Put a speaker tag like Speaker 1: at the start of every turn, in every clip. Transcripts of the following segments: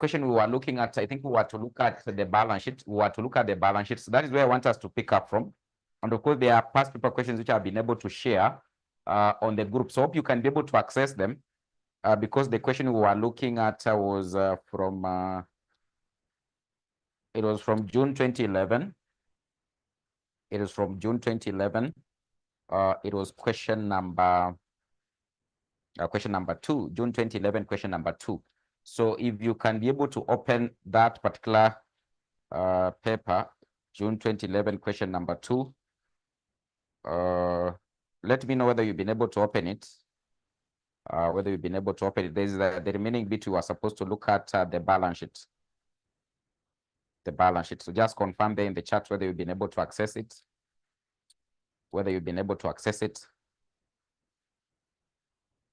Speaker 1: question we were looking at, I think we were to look at the balance sheet. We were to look at the balance sheet. So that is where I want us to pick up from. And of course, there are past paper questions which I've been able to share on the group. So hope you can be able to access them because the question we were looking at was from it was from June 2011. It is from June 2011. It was question number 2, June 2011, question number 2. So if you can be able to open that particular paper, June 2011, question number 2, let me know whether you've been able to open it. Whether you've been able to open it. There's the remaining bit you are supposed to look at the balance sheet. The balance sheet. So just confirm there in the chat whether you've been able to access it. Whether you've been able to access it.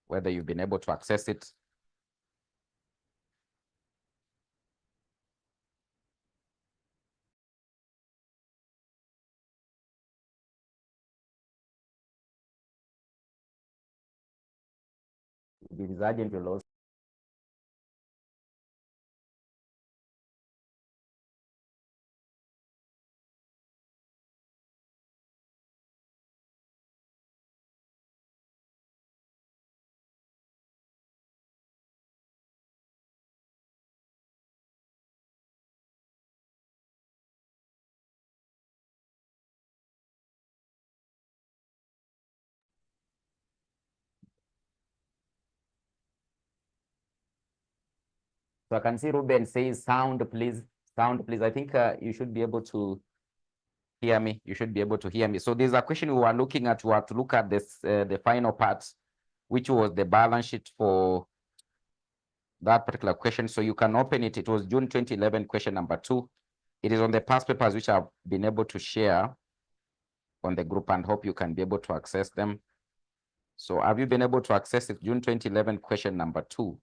Speaker 1: Whether you've been able to access it. If it is urgent, you'll also So I can see Ruben says sound, please. Sound, please. I think you should be able to hear me. You should be able to hear me. So there's a question we were looking at. We have to look at this, the final part, which was the balance sheet for that particular question. So you can open it. It was June 2011, question number 2. It is on the past papers, which I've been able to share on the group and hope you can be able to access them. So have you been able to access it? June 2011, question number 2.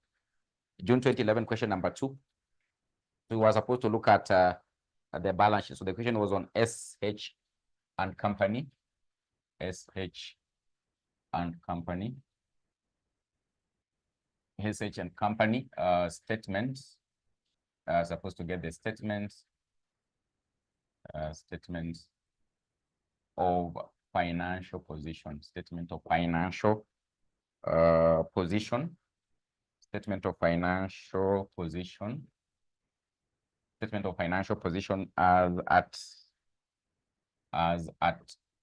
Speaker 1: June 2011, question number 2. We were supposed to look at the balance sheet. So the question was on SH and company. SH and company. SH and company statements. Supposed to get the statements. Statements of financial position. Statement of financial position. Statement of financial position. Statement of financial position as at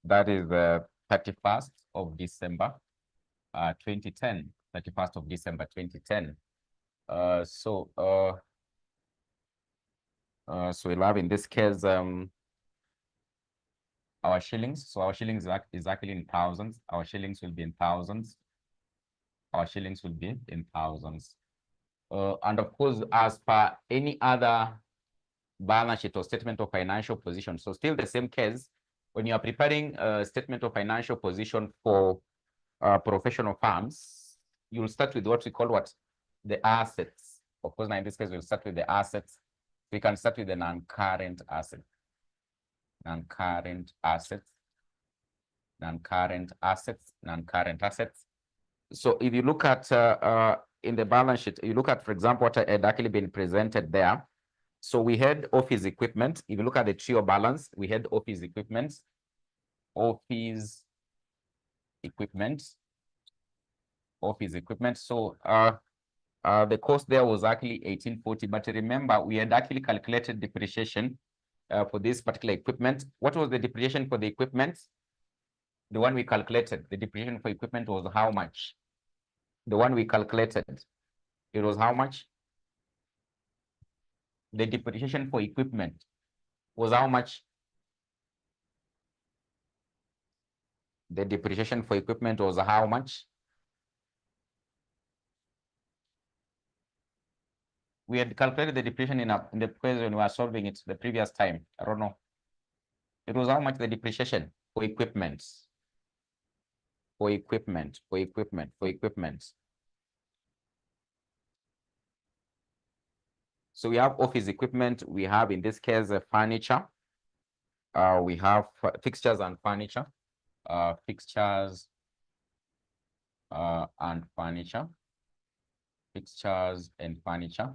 Speaker 1: that is the 31st of December 2010. 31st of December 2010. So we'll have in this case our shillings. So our shillings is actually in thousands. Our shillings will be in thousands. Our shillings will be in thousands. And of course, as per any other balance sheet or statement of financial position, so still the same case, when you are preparing a statement of financial position for professional firms, you'll start with what we call the assets. Of course, now in this case, we'll start with the assets. We can start with the non-current asset. Non-current assets. Non-current assets. Non-current assets. So if you look at in the balance sheet, you look at, for example, what had actually been presented there. So we had office equipment. If you look at the trio balance, we had office equipment. Office equipment. Office equipment. So the cost there was actually 1840. But remember, we had actually calculated depreciation for this particular equipment. What was the depreciation for the equipment? The one we calculated, the depreciation for equipment was how much? The one we calculated, it was how much? The depreciation for equipment was how much? The depreciation for equipment was how much? We had calculated the depreciation in the question when we were solving it the previous time. I don't know. It was how much the depreciation for equipment? For equipment. So we have office equipment. We have, in this case, furniture. We have fixtures and furniture. Fixtures and furniture. Fixtures and furniture.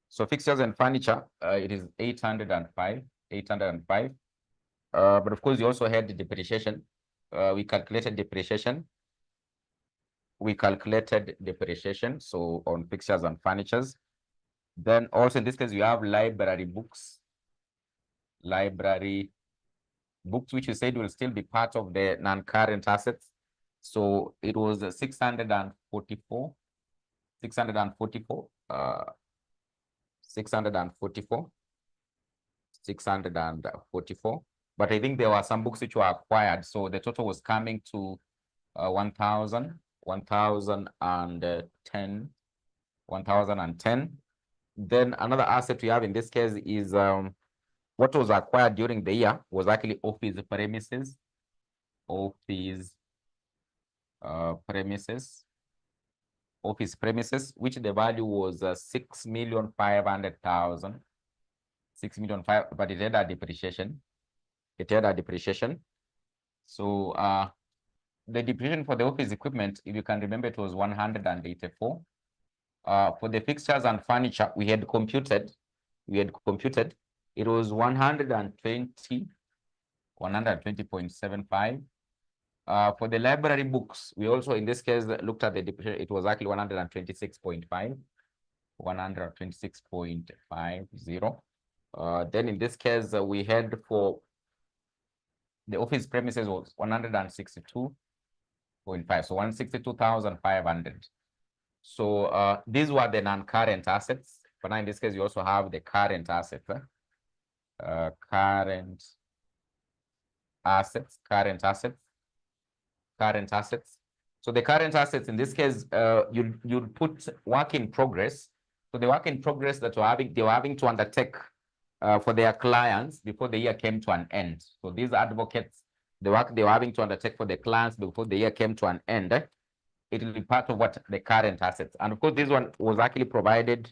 Speaker 1: So fixtures and furniture, it is 805, 805. But of course, you also had the depreciation. We calculated depreciation. So on fixtures and furnitures. Then also in this case, you have library books. Library books, which you said will still be part of the non-current assets. So it was 644, 644, 644. But I think there were some books which were acquired. So the total was coming to 1,010. Then another asset we have in this case is what was acquired during the year was actually office premises. Office premises, which the value was 6,500,000. 6,500,000, but it had a depreciation. So the depreciation for the office equipment, if you can remember, it was 184. For the fixtures and furniture, we had computed, it was 120.75. For the library books, we also, in this case, looked at the depreciation. It was actually 126.5, 126.50. Then in this case, we had for the office premises was 162.5, so 162,500. So these were the non-current assets. But now in this case, you also have the current assets. Current assets. So the current assets in this case, you'd put work in progress. So the work in progress that they were having to undertake for their clients before the year came to an end. So these advocates, the work they were having to undertake for the clients before the year came to an end, it will be part of what the current assets. And of course, this one was actually provided.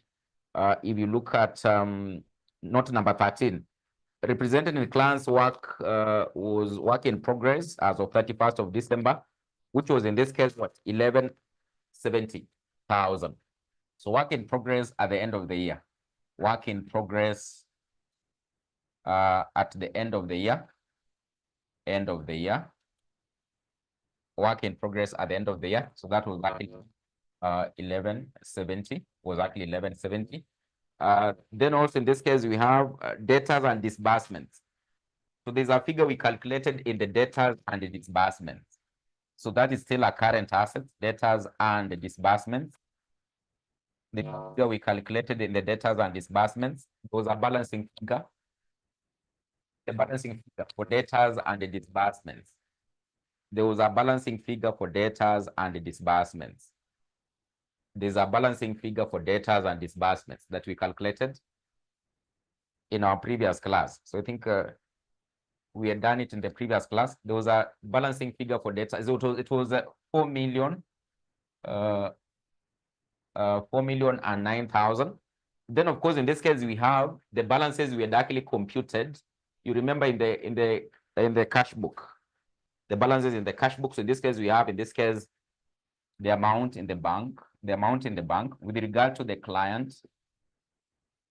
Speaker 1: If you look at note number 13, representing the client's work was work in progress as of 31st of December, which was in this case what 1170,000. So work in progress at the end of the year. Work in progress at the end of the year. Work in progress at the end of the year. So that was actually 1170. Was actually 1170. Then also in this case we have debtors and disbursements. So there's a figure we calculated in the debtors and the disbursements. So that is still a current asset, debtors and the disbursements. The figure we calculated in the debtors and disbursements was a balancing figure. The balancing figure for debtors and the disbursements. There was a balancing figure for debtors and the disbursements. There's a balancing figure for debtors and disbursements that we calculated in our previous class. So I think we had done it in the previous class. There was a balancing figure for debtors. It was 4,009,000. Then of course in this case we have the balances we had actually computed. You remember in the cash book, the balances in the cash book. So in this case we have the amount in the bank, with regard to the client,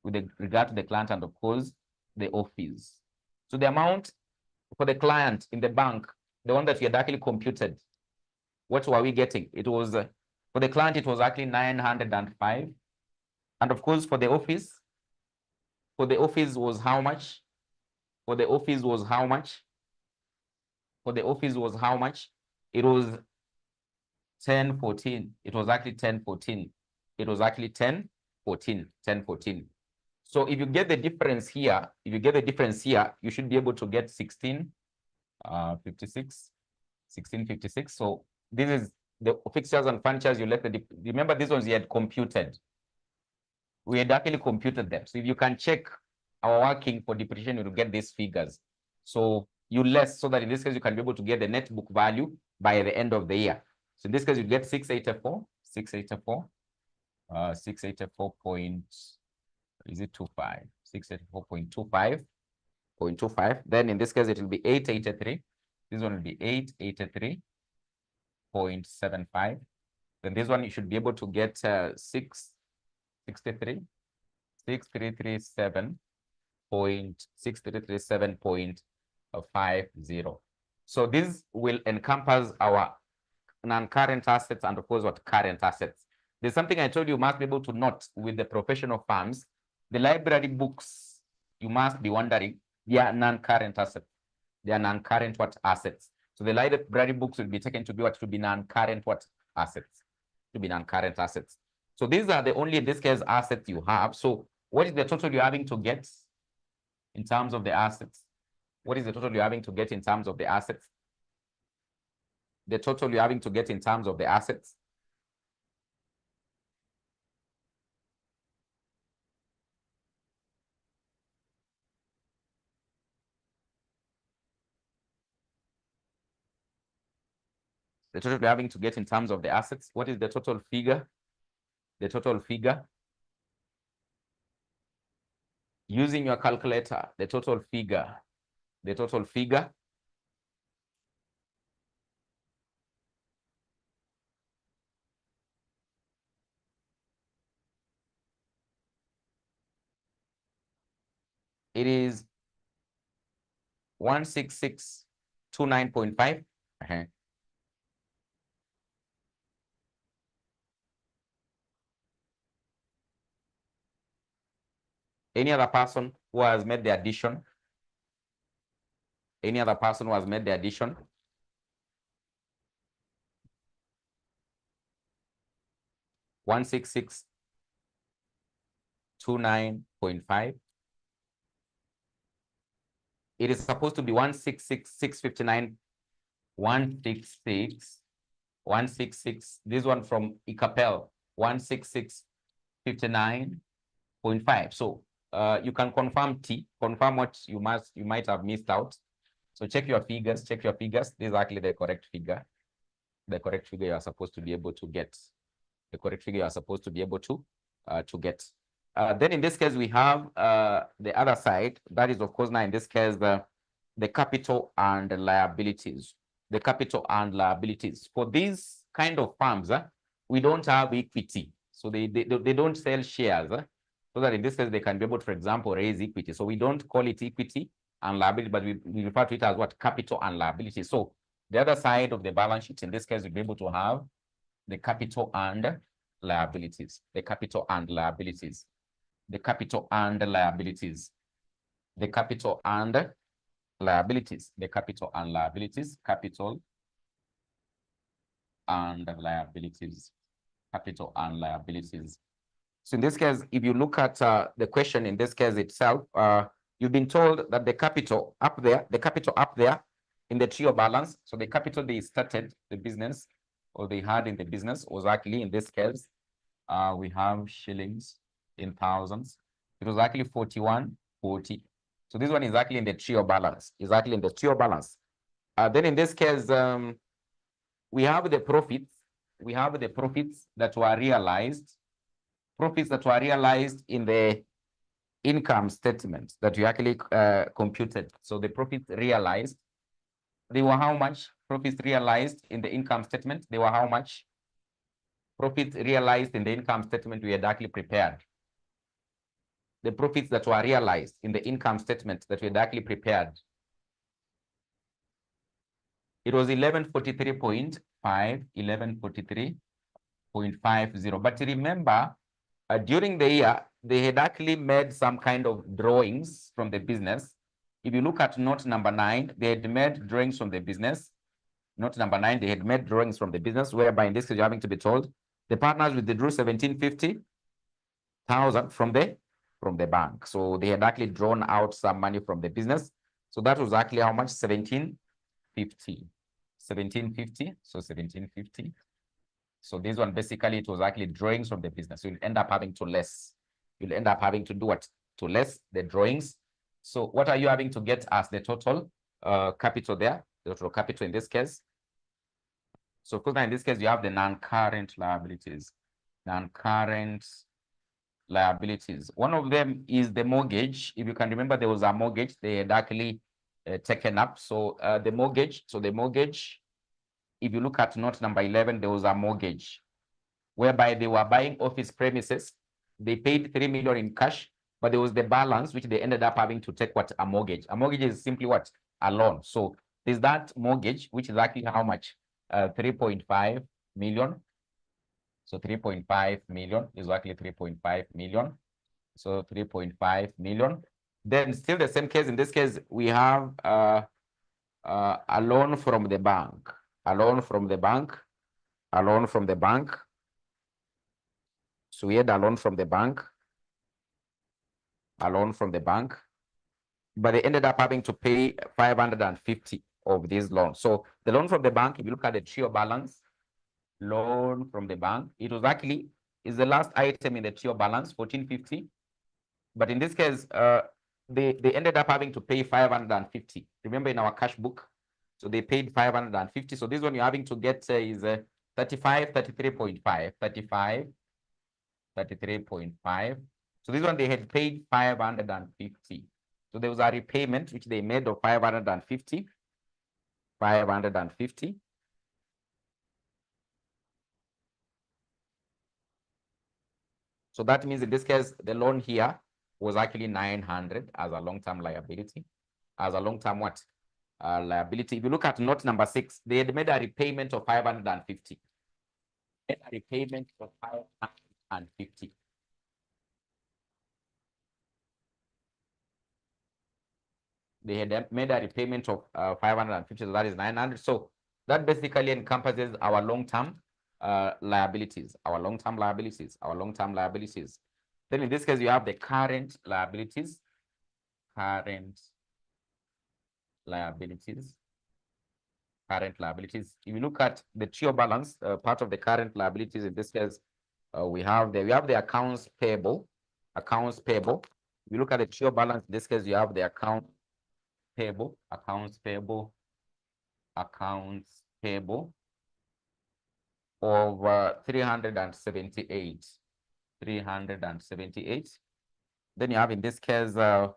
Speaker 1: and of course the office. So the amount for the client in the bank, the one that we had actually computed, what were we getting? It was for the client, it was actually 905. And of course for the office was how much? For the office was how much? It was 1014. It was actually 1014. So if you get the difference here, you should be able to get 1656. So this is the fixtures and furnitures you left. Remember, these ones you had computed. We had actually computed them. So if you can check our working for depreciation, you'll get these figures. So you less, so that in this case, you can be able to get the net book value by the end of the year. So in this case, you get 684.25. Then in this case, it will be 883. This one will be 883.75. Then this one you should be able to get 663. 6337.50. So this will encompass our non-current assets and of course what current assets. There's something I told you must be able to note with the professional firms. The library books, you must be wondering, they are non-current assets. They are non-current what assets. So the library books will be taken to be what? To be non-current what assets. To be non-current assets. So these are the only, in this case, assets you have. So what is the total you're having to get in terms of the assets? What is the total you're having to get in terms of the assets? The total you're having to get in terms of the assets? The total you're having to get in terms of the assets. What is the total figure? The total figure. Using your calculator, the total figure. The total figure. It is 16629.5. Any other person who has made the addition? Any other person who has made the addition? One 29.5. It is supposed to be 166,659. 166. This one from 𝒂𝒚 16659.5. So you can confirm confirm what you might have missed out. So check your figures, This is actually the correct figure. The correct figure you are supposed to be able to get. The correct figure you are supposed to be able to get. Then in this case, we have the other side. That is, of course, now in this case, the capital and liabilities. The capital and liabilities. For these kind of firms, we don't have equity. So they don't sell shares. So that in this case, they can be able to, for example, raise equity. So we don't call it equity and liability, but we refer to it as what? Capital and liability. So the other side of the balance sheet, in this case, we'll be able to have the capital and liabilities. The capital and liabilities. The capital and liabilities. The capital and liabilities. The capital and liabilities. Capital and liabilities. Capital and liabilities. So in this case, if you look at the question in this case itself, you've been told that the capital up there in the trio balance, so the capital they started the business or they had in the business was actually, in this case, we have shillings in thousands. It was actually 4140. So this one is actually in the trio balance. Then in this case, we have the profits. We have the profits that were realized. Profits that were realized in the income statement that you actually computed. So the profits realized, they were how much? Profits realized in the income statement, they were how much? Profits realized in the income statement we had actually prepared. The profits that were realized in the income statement that we had actually prepared. It was 1143.5, 1143.50. But remember, during the year, they had actually made some kind of drawings from the business. If you look at note number 9, they had made drawings from the business. Note number 9, they had made drawings from the business, whereby in this case, you're having to be told the partners withdrew 1750,000 from the bank. So they had actually drawn out some money from the business. So that was actually how much? 1750. 1750. So 1750. So this one, basically, it was actually drawings from the business. So you'll end up having to less. You'll end up having to do what? To less the drawings. So what are you having to get as the total capital there? The total capital in this case. So of course, now in this case, you have the non-current liabilities. Non-current liabilities. One of them is the mortgage. If you can remember, there was a mortgage they had actually taken up. So the mortgage, if you look at note number 11, there was a mortgage whereby they were buying office premises. They paid 3 million in cash. but there was the balance which they ended up having to take what? A mortgage. A mortgage is simply what? A loan. So there's that mortgage, which is actually how much? 3.5 million. So 3.5 million is actually 3.5 million. So 3.5 million. Then still the same case. In this case, we have a loan from the bank. A loan from the bank. A loan from the bank. So we had a loan from the bank. A loan from the bank. But they ended up having to pay 550 of these loans. So the loan from the bank, if you look at the trio balance, loan from the bank, it was actually is the last item in the trio balance, 1450. But in this case, they ended up having to pay 550. Remember in our cash book, so they paid 550. So this one you're having to get is 35, 33.5, 35, 33.5. So this one they had paid 550. So there was a repayment which they made of 550. 550. So that means in this case, the loan here was actually 900 as a long-term liability. As a long-term what? Liability. If you look at note number 6, they had made a repayment of 550. A repayment of 550. They had made a repayment of 550, so that is 900. So that basically encompasses our long-term liabilities, our long-term liabilities, our long-term liabilities. Then in this case, you have the current liabilities, current liabilities, current liabilities. If you look at the trio balance, part of the current liabilities, in this case, we have the accounts payable, accounts payable. If you look at the trio balance, in this case, you have the accounts payable, accounts payable, accounts payable of 378, 378. Then you have in this case the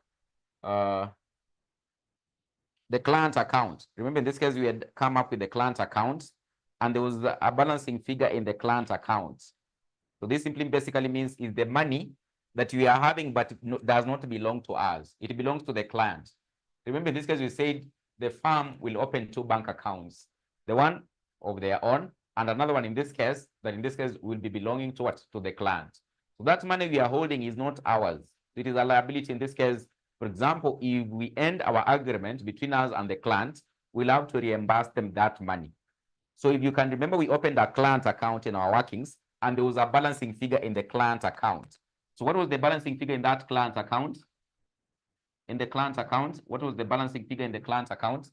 Speaker 1: client account. Remember in this case we had come up with the client account and there was a balancing figure in the client account. So this simply basically means is the money that we are having but does not belong to us. It belongs to the client. Remember in this case we said the firm will open 2 bank accounts, the one of their own and another one in this case, that in this case will be belonging to what? To the client. So that money we are holding is not ours. It is a liability. In this case, for example, if we end our agreement between us and the client, we'll have to reimburse them that money. So if you can remember, we opened a client account in our workings and there was a balancing figure in the client account. So what was the balancing figure in that client account? In the client account, what was the balancing figure in the client account?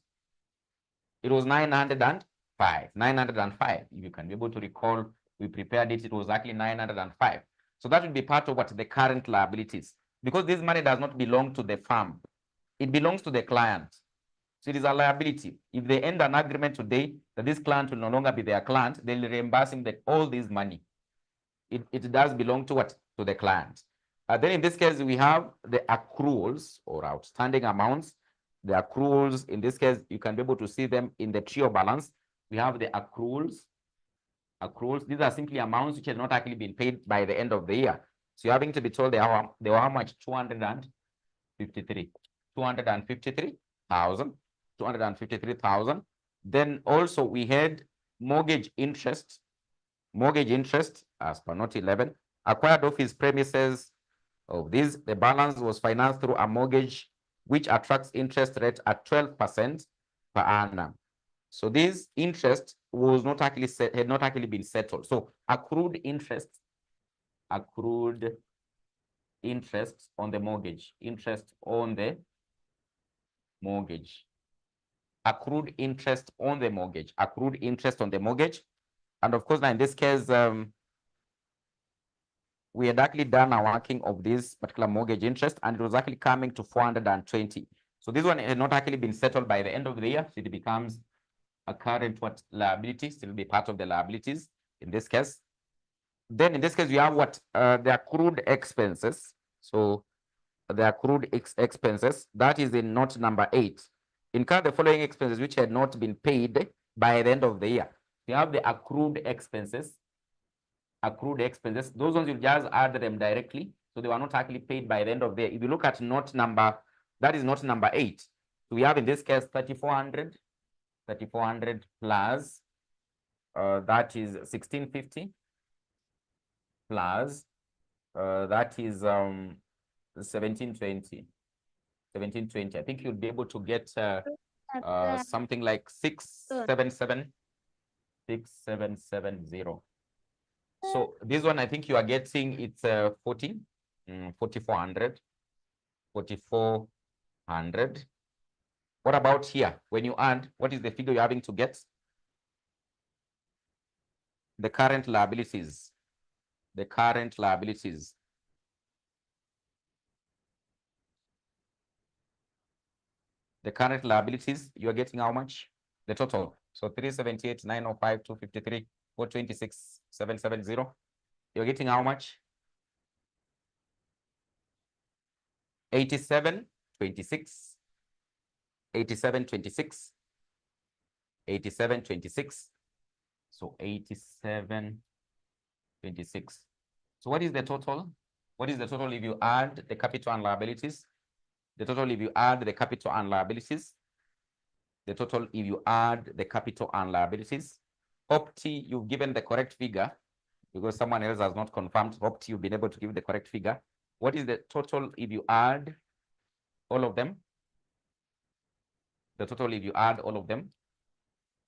Speaker 1: It was 905. 905. If you can be able to recall, we prepared it. It was actually 905. So that would be part of what the current liabilities. Because this money does not belong to the firm. It belongs to the client. So it is a liability. If they end an agreement today that this client will no longer be their client, they'll reimburse him all this money. It does belong to what? To the client. Then in this case, we have the accruals or outstanding amounts. The accruals, in this case, you can be able to see them in the trio balance. We have the accruals. Accruals, these are simply amounts which have not actually been paid by the end of the year. So you're having to be told they were how much? 253. 253,000. 253,000. Then also we had mortgage interest. Mortgage interest, as per note 11, acquired office premises of these. The balance was financed through a mortgage which attracts interest rate at 12% per annum. So this interest was not actually had not actually been settled. So accrued interest on the mortgage, interest on the mortgage, accrued interest on the mortgage, accrued interest on the mortgage. And of course, now in this case, we had actually done a working of this particular mortgage interest, and it was actually coming to 420. So this one had not actually been settled by the end of the year. So it becomes a current what liability, still be part of the liabilities in this case. Then in this case, you have what? The accrued expenses. So the accrued expenses, that is in note number 8. Incur the following expenses which had not been paid by the end of the year. You have the accrued expenses. Accrued expenses. Those ones you just add them directly. So they were not actually paid by the end of the year. If you look at note number, that is note number 8. So we have in this case 3,400 plus that is 1,650 plus that is 1,720. I think you'll be able to get something like 677.0. So this one, I think you are getting it's 4,400. What about here? When you add, what is the figure you're having to get? The current liabilities. The current liabilities. The current liabilities, you're getting how much? The total. So 378,905,253, 426,770. You're getting how much? 87.26. 87.26. 87.26. So 87.26. So what is the total? What is the total if you add the capital and liabilities? The total if you add the capital and liabilities. The total if you add the capital and liabilities. Opti, you've given the correct figure because someone else has not confirmed. Opti, you've been able to give the correct figure. What is the total if you add all of them? The total if you add all of them?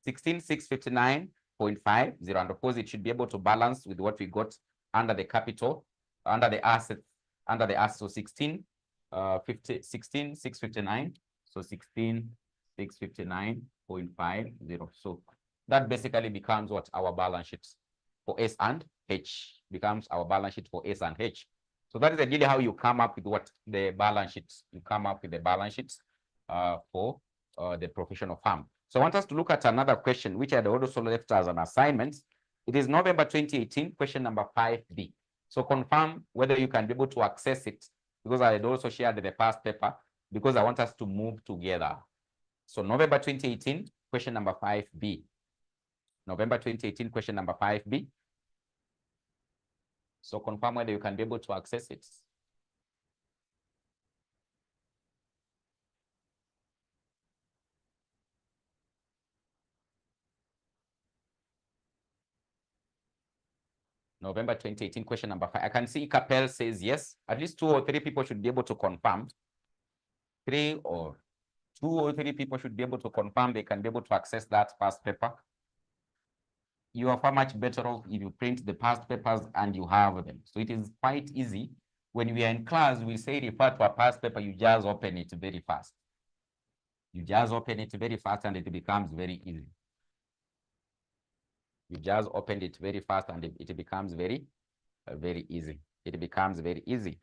Speaker 1: 16,659.50. And of course, it should be able to balance with what we got under the capital, under the assets, So 16,659. So 16,659.50. So that basically becomes what our balance sheet for S and H becomes our balance sheet for S and H. So that is really how you come up with what the balance sheets. You come up with the balance sheets for the professional firm. So I want us to look at another question, which I had also left as an assignment. It is November 2018, question number 5B. So confirm whether you can be able to access it, because I had also shared the past paper, because I want us to move together. So November 2018, question number 5B. November 2018, question number 5B. So confirm whether you can be able to access it. November 2018, question number 5. I can see Capel says yes. At least 2 or 3 people should be able to confirm. 2 or 3 people should be able to confirm they can be able to access that past paper. You are far much better off if you print the past papers and you have them. So it is quite easy. When we are in class, we say refer to a past paper, you just open it very fast. You just open it very fast and it becomes very easy. You just open it very fast and it becomes very easy. It becomes very easy.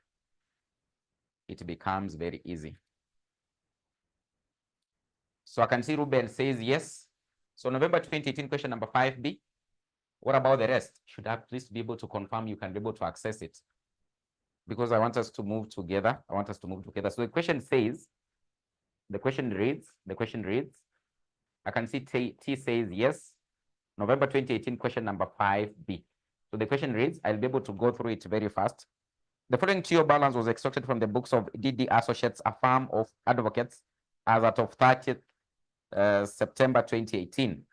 Speaker 1: It becomes very easy. So I can see Ruben says yes. So November 2018, question number 5B. What about the rest? Should I at least be able to confirm you can be able to access it? Because I want us to move together. So the question says, the question reads, I can see T says yes. November 2018, question number 5B. So the question reads, I'll be able to go through it very fast. The following TO balance was extracted from the books of DD Associates, a firm of advocates, as at of 30th September 2018.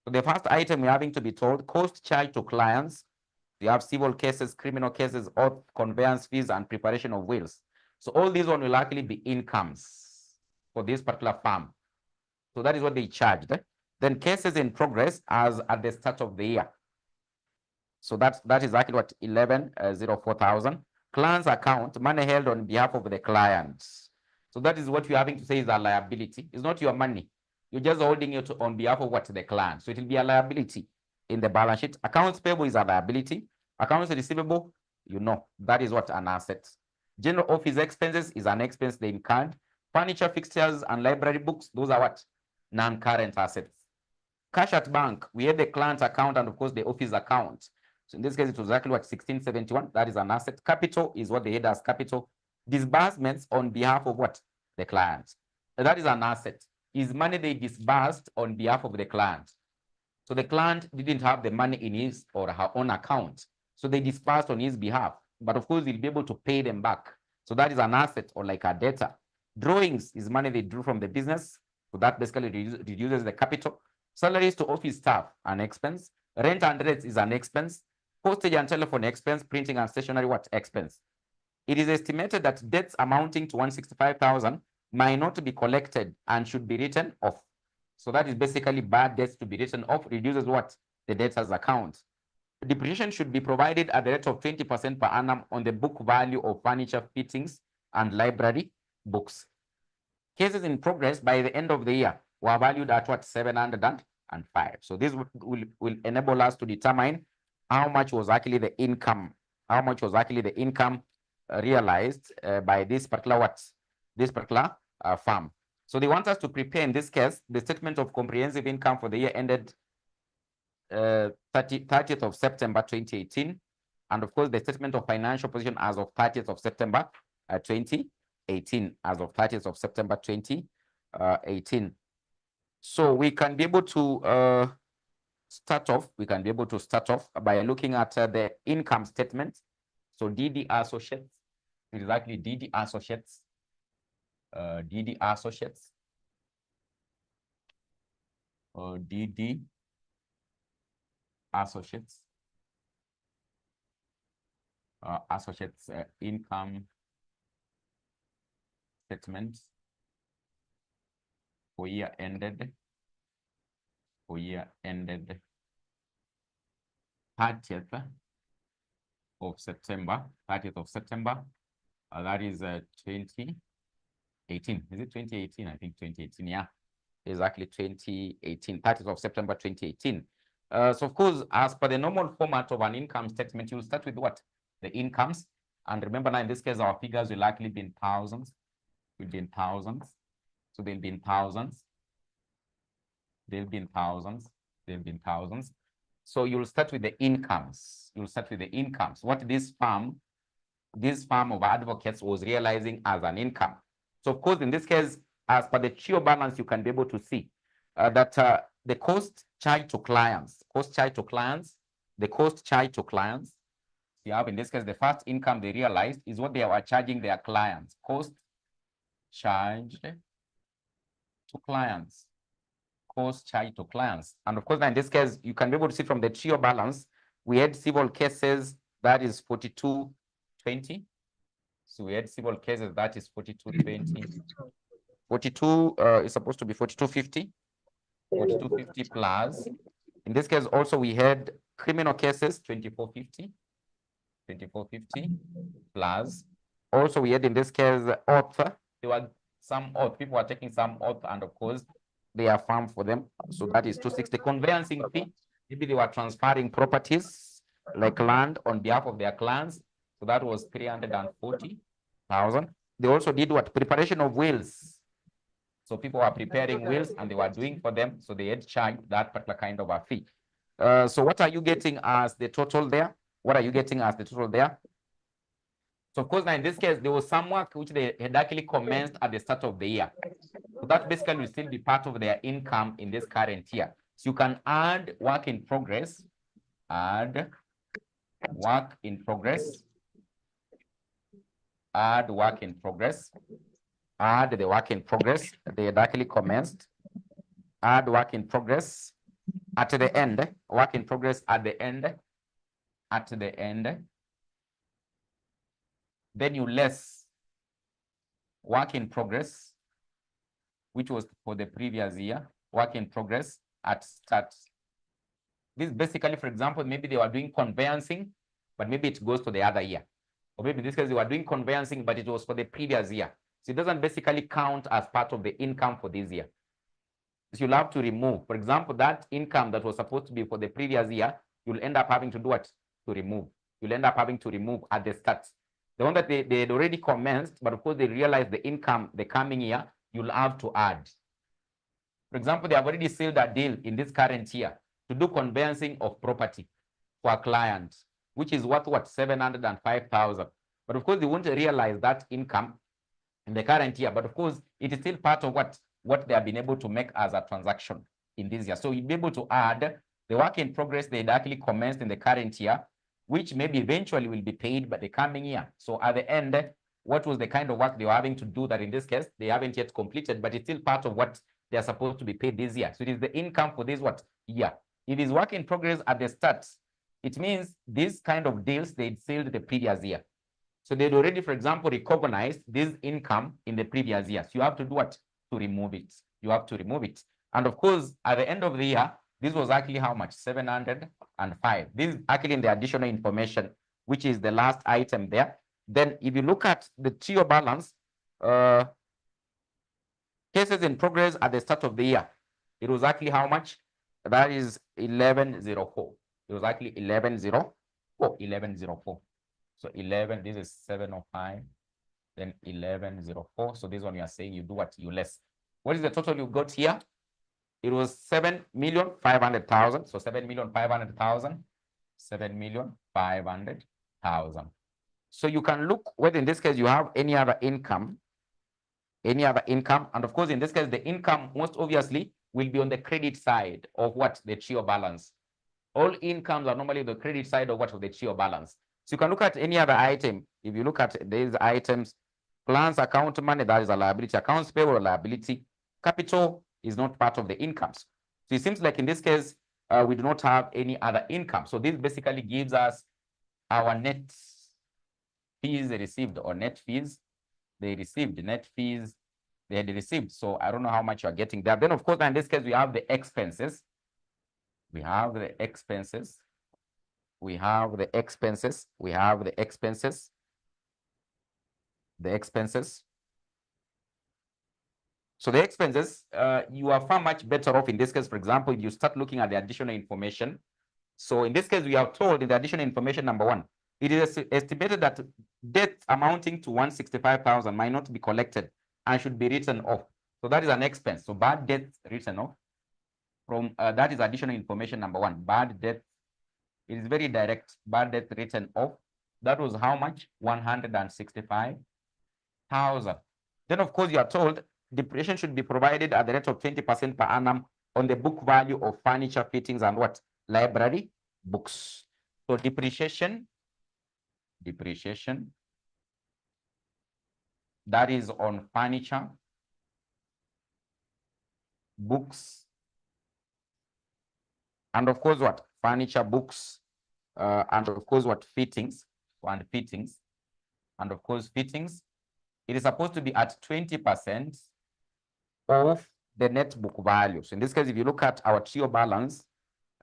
Speaker 1: So the first item we're having to be told, cost charged to clients. You have civil cases, criminal cases, oath, conveyance fees, and preparation of wills. So all these one will actually be incomes for this particular firm. So that is what they charged. Then cases in progress as at the start of the year. So that is actually what 11,04,000. Client's account, money held on behalf of the clients. So that is what you're having to say is a liability. It's not your money. You're just holding it on behalf of what the client. So it will be a liability in the balance sheet. Accounts payable is a liability. Accounts receivable, you know, that is what an asset. General office expenses is an expense they incurred. Furniture, fixtures, and library books, those are what? Non-current assets. Cash at bank, we have the client account and of course the office account. So in this case, it was exactly what 1671, that is an asset. Capital is what they had as capital. Disbursements on behalf of what? The client. That is an asset. Is money they disbursed on behalf of the client. So the client didn't have the money in his or her own account. So they disbursed on his behalf. but of course, you'll be able to pay them back. So that is an asset or like a debtor. Drawings is money they drew from the business. So that basically reduces the capital. Salaries to office staff, an expense. Rent and rates is an expense. Postage and telephone expense, printing and stationery, what expense? It is estimated that debts amounting to 165,000 might not be collected and should be written off. So that is basically bad debts to be written off, reduces what? The debtors account. Depreciation should be provided at the rate of 20% per annum on the book value of furniture, fittings, and library books. Cases in progress by the end of the year were valued at what? 705. So this will enable us to determine how much was actually the income, realized by this particular firm. So they want us to prepare, in this case, the statement of comprehensive income for the year ended 30th of September 2018, and of course the statement of financial position as of 30th of September 2018, as of 30th of September 2018. So we can be able to start off by looking at the income statement. So DD Associates, it is actually DD Associates, DD Associates, DD Associates, income statement for year ended 30th of September, that is 2018. Is it 2018? I think 2018, yeah, exactly 2018, 30th of September 2018. So of course, as per the normal format of an income statement, you'll start with what? The incomes. And remember now, in this case, our figures will likely be in thousands. So they'll be in thousands. So you'll start with the incomes. What this firm of advocates was realizing as an income. So of course, in this case, as per the TRIO balance, you can be able to see that the cost charged to clients, you have, in this case, the first income they realized is what they were charging their clients, cost charged to clients. And of course, in this case, you can be able to see from the TRIO balance, we had civil cases, that is 4220. So we had civil cases, that is 4220. 42 is supposed to be 4250. 4250 plus. In this case, also we had criminal cases, 2450. 2450 plus. Also, we had, in this case, oath. There were some oath. People were taking some oath, and of course, they are farmed for them. So that is 260. Conveyancing fee. Maybe they were transferring properties like land on behalf of their clients. So that was 340,000. They also did what? Preparation of wills. So people were preparing wills and they were doing for them. So they had charged that particular kind of a fee. So what are you getting as the total there? So of course, now in this case, there was some work which they had actually commenced at the start of the year. So that basically will still be part of their income in this current year. So you can add work in progress, add the work in progress they had actually commenced, add work in progress at the end, then you less work in progress, which was for the previous year, work in progress at start. This basically, for example, maybe they were doing conveyancing, but maybe it goes to the other year. Or maybe in this case, they were doing conveyancing, but it was for the previous year. So it doesn't basically count as part of the income for this year. So you'll have to remove. For example, that income that was supposed to be for the previous year, you'll end up having to do what? To remove. You'll end up having to remove at the start. The one that they had already commenced, but of course they realized the income the coming year, you'll have to add. For example, they have already sealed a deal in this current year to do conveyancing of property for a client, which is worth what? 705,000. But of course, they won't realize that income in the current year. But of course, it is still part of what they have been able to make as a transaction in this year. So you'll be able to add the work in progress they had actually commenced in the current year which maybe eventually will be paid by the coming year. So at the end, what was the kind of work they were having to do that in this case, they haven't yet completed, but it's still part of what they are supposed to be paid this year. So it is the income for this what year. If it's work in progress at the start, it means these kind of deals they'd sealed the previous year. So they'd already, for example, recognized this income in the previous year. So you have to do what? To remove it. You have to remove it. And of course, at the end of the year, this was actually how much? 705. This is actually in the additional information, which is the last item there. Then if you look at the TO balance, cases in progress at the start of the year, it was actually how much? That is 1104. It was actually 1104. 1104. So 11, this is 705, then 1104. So this one you are saying you do what? You less. What is the total you got here? It was 7,500,000. So 7,500,000. 7,500,000. So you can look whether in this case you have any other income. And of course, in this case, the income most obviously will be on the credit side of what? The TO balance. All incomes are normally the credit side of what? Of the TO balance. So you can look at any other item. If you look at these items, plans, account money, that is a liability. Accounts payable, liability. Capital is not part of the incomes. So it seems like in this case, we do not have any other income. So this basically gives us our net fees received or net fees they received, net fees they had received. So I don't know how much you are getting there. Then of course, in this case, we have the expenses. We have the expenses. We have the expenses. We have the expenses. The expenses. So the expenses, you are far much better off in this case. For example, if you start looking at the additional information. So in this case, we are told in the additional information number 1, it is estimated that debt amounting to 165,000 might not be collected and should be written off. So that is an expense. So bad debt written off. From that is additional information number 1. Bad debt. It is very direct. Bad debt written off. That was how much? 165,000. Then of course you are told depreciation should be provided at the rate of 20% per annum on the book value of furniture, fittings, and what? Library books. So depreciation, that is on furniture, books, and of course what? Furniture, books, and of course what? Fittings, and fittings, and of course fittings. It is supposed to be at 20% of the net book value. So in this case, if you look at our TO balance,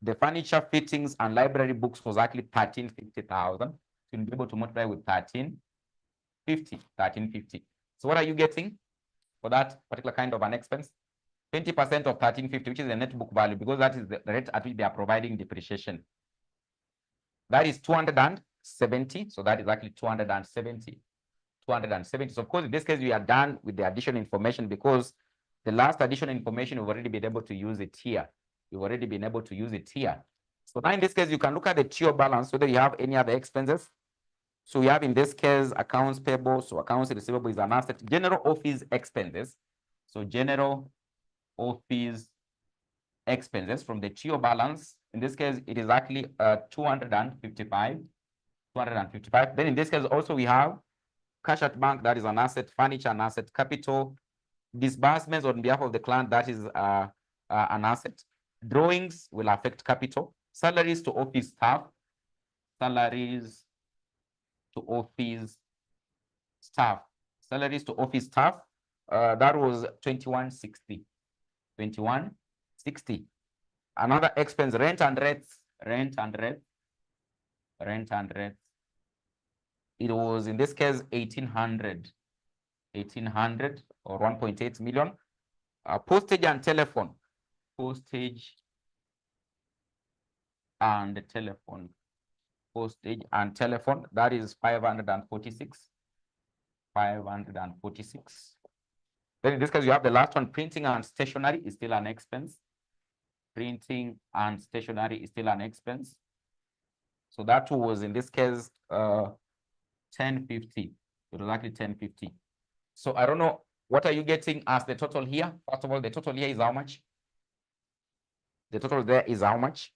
Speaker 1: the furniture, fittings, and library books was actually 1350,000. So you'll be able to multiply with 1350. So what are you getting for that particular kind of an expense? 20% of 1350, which is the net book value, because that is the rate at which they are providing depreciation. That is 270. So that is actually 270. 270. So of course, in this case, we are done with the additional information because the last additional information, we've already been able to use it here. You've already been able to use it here. So now in this case, you can look at the TO balance, whether you have any other expenses. So we have in this case, accounts payable. So accounts receivable is an asset. General office expenses. So general office expenses from the TO balance. In this case, it is actually 255. 255. Then in this case, also we have cash at bank, that is an asset. Furniture, an asset. Capital. Disbursements on behalf of the client, that is an asset. Drawings will affect capital. Salaries to office staff. Salaries to office staff. Salaries to office staff. That was 2160. 2160. Another expense, rent and rates. Rent and rates. Rent and rates. It was in this case 1800. 1800 or 1.8 million. Postage and telephone. Postage and telephone. Postage and telephone. That is 546. 546. Then in this case, you have the last one. Printing and stationery is still an expense. Printing and stationery is still an expense. So that was in this case 1050. It was actually 1050. So I don't know, what are you getting as the total here? First of all, the total here is how much? The total there is how much?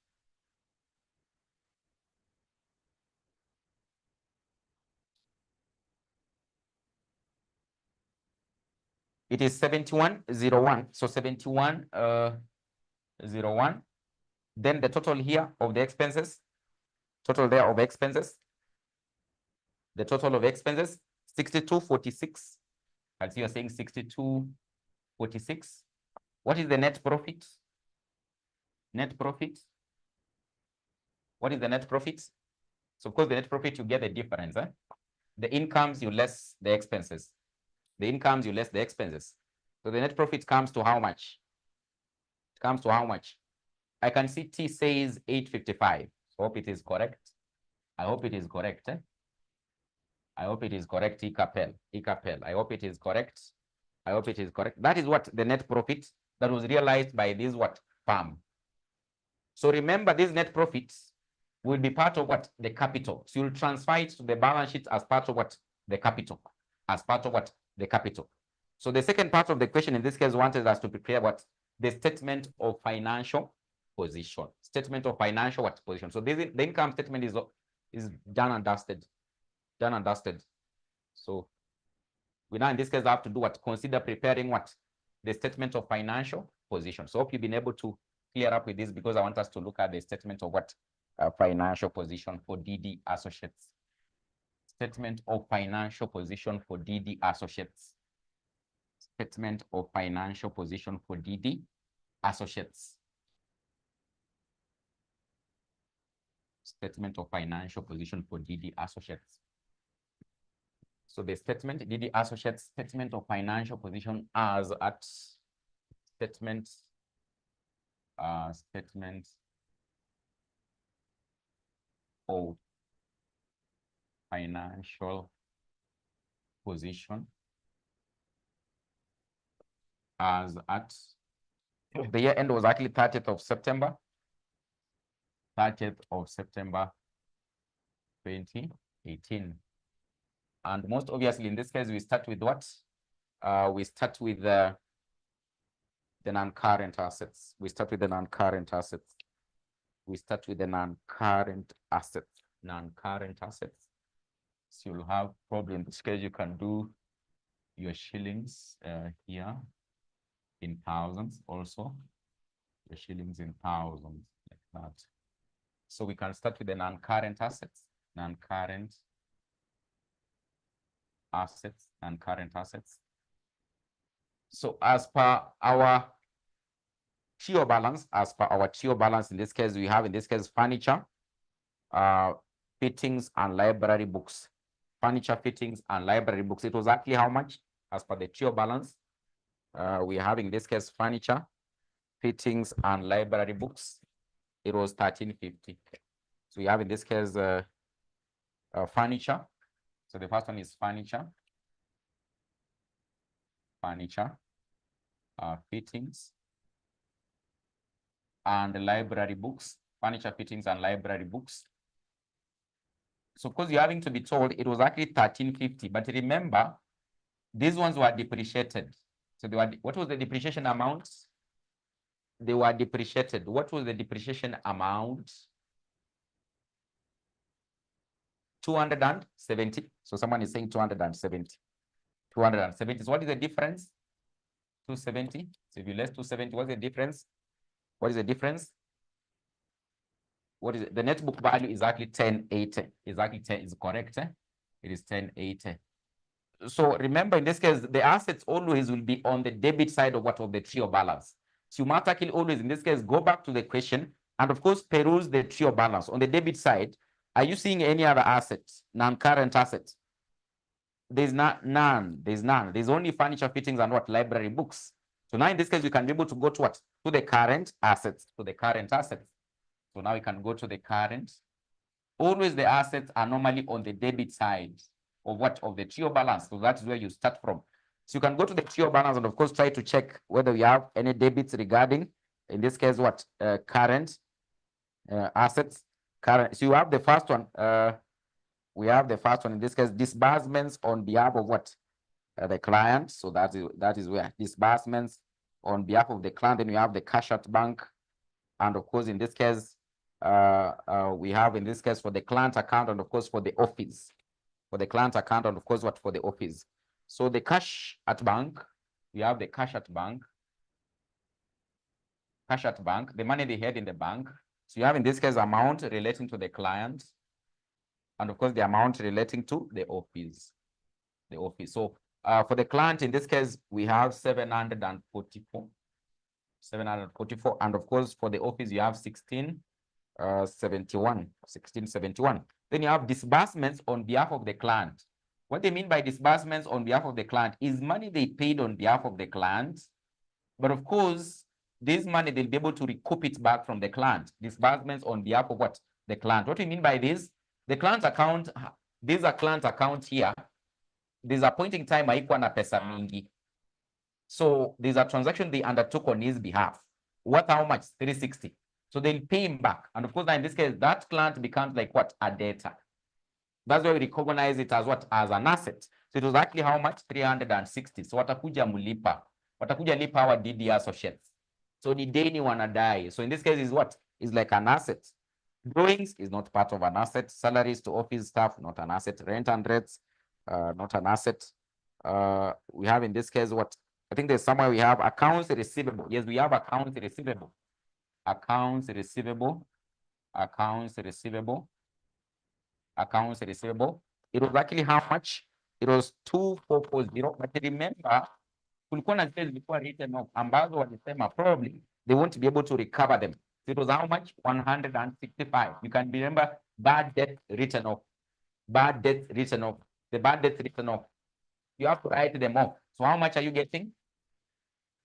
Speaker 1: It is 7101. So 7101. Then the total here of the expenses, total there of expenses, the total of expenses, 6246. As you are saying 6246. What is the net profit? Net profit. What is the net profit? So of course the net profit, you get the difference. The incomes, you less the expenses. The incomes, you less the expenses. So the net profit comes to how much? It comes to how much? I can see T says 855. So hope it is correct. I hope it is correct. I hope it is correct, 𝒂𝒚. I hope it is correct. I hope it is correct. That is what the net profit that was realized by this what firm. So remember, this net profits will be part of what? The capital. So you'll transfer it to the balance sheet as part of what? The capital. As part of what? The capital. So the second part of the question in this case wanted us to prepare what? The statement of financial position. Statement of financial what? Position. So this, the income statement is done and dusted. Done and dusted. So we now in this case have to do what? Consider preparing what? The statement of financial position. So hope you've been able to clear up with this, because I want us to look at the statement of what? Financial position for DD Associates. Statement of financial position for DD Associates. Statement of financial position for DD Associates. Statement of financial position for DD Associates. So the statement, DD Associates statement of financial position as at statement of financial position as at the year end was actually 30th of September. 30th of September 2018. And most obviously in this case we start with what? We start with the non-current assets. We start with the non-current assets. We start with the non-current assets. Non-current assets. So you'll have probably in this case you can do your shillings here in thousands also. Your shillings in thousands like that. So we can start with the non-current assets. Non-current assets and current assets. So as per our TO balance, in this case, we have in this case furniture, fittings and library books. Furniture, fittings and library books. It was actually how much as per the TO balance? We have in this case furniture, fittings and library books. It was 1350. So we have in this case furniture. So the first one is furniture, fittings, and library books. Furniture, fittings, and library books. So, because you're having to be told it was actually 1350, but remember, these ones were depreciated. So they were, what was the depreciation amount? They were depreciated. What was the depreciation amount? 270. So someone is saying 270. 270. So what is the difference? 270. So if you less 270, what's the difference? What is the difference? What is it? The net book value is actually 1080. Is actually 10 is correct. It is 1080. So remember, in this case, the assets always will be on the debit side of what of the TO balance. So you must actually always, in this case, go back to the question and of course peruse the TO balance. On the debit side, are you seeing any other assets, non-current assets? There's none. There's none. There's only furniture, fittings, and what? Library books. So now in this case, we can be able to go to what? To the current assets. To the current assets. So now we can go to the current. Always the assets are normally on the debit side of what? Of the TO balance. So that's where you start from. So you can go to the TO balance and of course try to check whether we have any debits regarding, in this case, what? Current assets. Current. So you have the first one. We have the first one in this case, disbursements on behalf of what? The client. So that is where disbursements on behalf of the client. Then we have the cash at bank, and of course in this case, we have in this case for the client account and of course for the office. For the client account and of course what? For the office. So the cash at bank, You have the cash at bank. Cash at bank, the money they had in the bank. So you have in this case amount relating to the client, and of course the amount relating to the office. The office. So for the client in this case, we have 744. 744, and of course for the office you have 1671. Then you have disbursements on behalf of the client. What they mean by disbursements on behalf of the client is money they paid on behalf of the client, but of course this money they'll be able to recoup it back from the client. Disbursements on behalf of what? The client. What do you mean by this? The client account, these are client account here. There's a point in time haikuwa na pesa mingi. So there's a transaction they undertook on his behalf. What, how much? 360. So they'll pay him back. And of course, now in this case, that client becomes like what? A debtor. That's why we recognize it as what? As an asset. So it was actually how much? 360. So watakuja mulipa. Watakuja lipa our DD associates. So the deni wanadai. So in this case is what? Is like an asset. Drawings is not part of an asset. Salaries to office staff, not an asset. Rent and rates, not an asset. We have in this case what? I think there's somewhere we have accounts receivable. Yes, we have accounts receivable. Accounts receivable. Accounts receivable. Accounts receivable. It was actually how much? It was 2440. But remember, kulikuwa na zile zilikuwa written off ambazo walisema probably they won't be able to recover them. So it was how much? 165. You can remember bad debt written off. Bad debt written off. The bad debt written off. You have to write them off. So how much are you getting?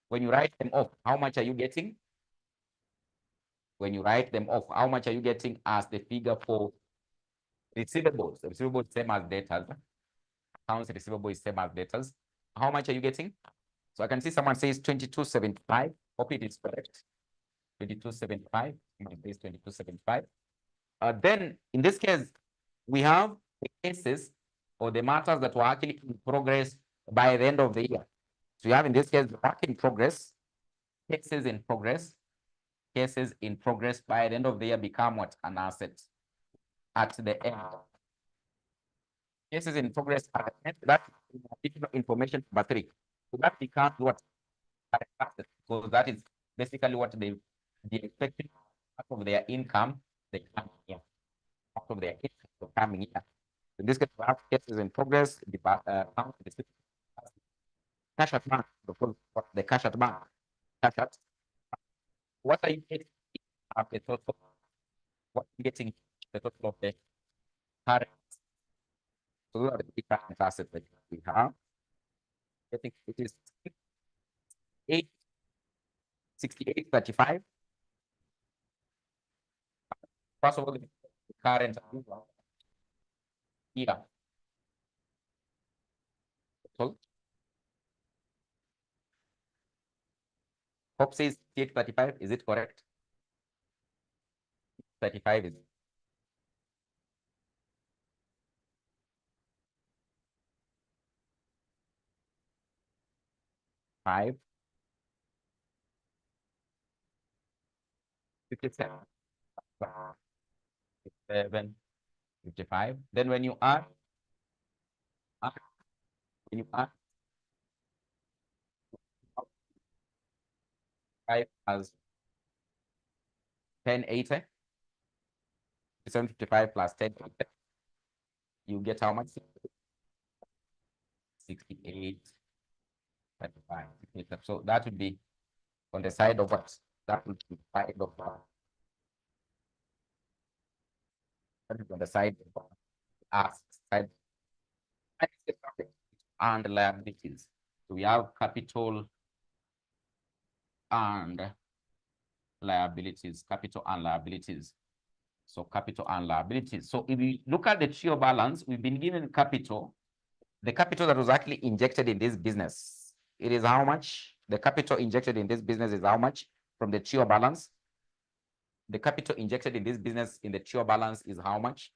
Speaker 1: When you write them off, how much are you getting? When you write them off, how much are you getting as the figure for receivables? The receivable is same as debtors. Accounts receivable is same as debtors. How much are you getting? So I can see someone says 2275. Hope it is correct. 2275. It is 2275. Then in this case, we have the cases or the matters that were actually in progress by the end of the year. So you have in this case work in progress, cases in progress. Cases in progress by the end of the year become what? An asset at the end. Cases in progress at the end, that's additional information number 3. So that becomes what? So that is basically what they expecting out of their income the coming year. Out of their income the coming year. In this case, we have cases in progress, cash at bank, the cash at bank. Cash at, what are you getting of the total? What are you getting the total of the current? So those are the big current assets that we have. I think it is 6835. First of all, the current here. So Hope says 835. Is it correct? 35 is 5. 57. 57. 55. Then when you add when you add 5 as 1080, 755 plus 10, you get how much? 68. 35. So that would be on the side of what? That would be side of that is on the side of side and liabilities. So we have capital and liabilities, capital and liabilities. So capital and liabilities. So if we look at the TRIO balance, we've been given capital, the capital that was actually injected in this business. It is how much? The capital injected in this business is how much from the TRIO balance? The capital injected in this business in the TRIO balance is how much?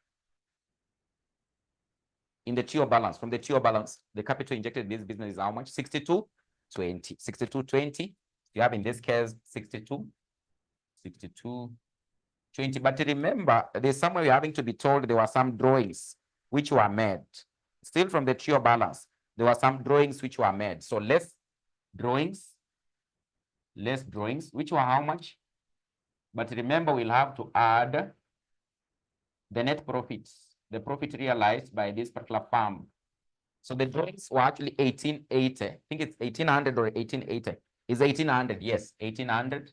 Speaker 1: In the TRIO balance, from the TRIO balance, the capital injected in this business is how much? 6220. 6220. You have in this case 6220. But remember, there's somewhere you're having to be told there were some drawings which were made. Still from the TRIO balance, there were some drawings which were made. So less drawings, less drawings, which were how much? But remember, we'll have to add the net profits, the profit realized by this particular farm. So the drawings were actually 1880. I think it's 1800 or 1880. Is 1800? Yes, 1800.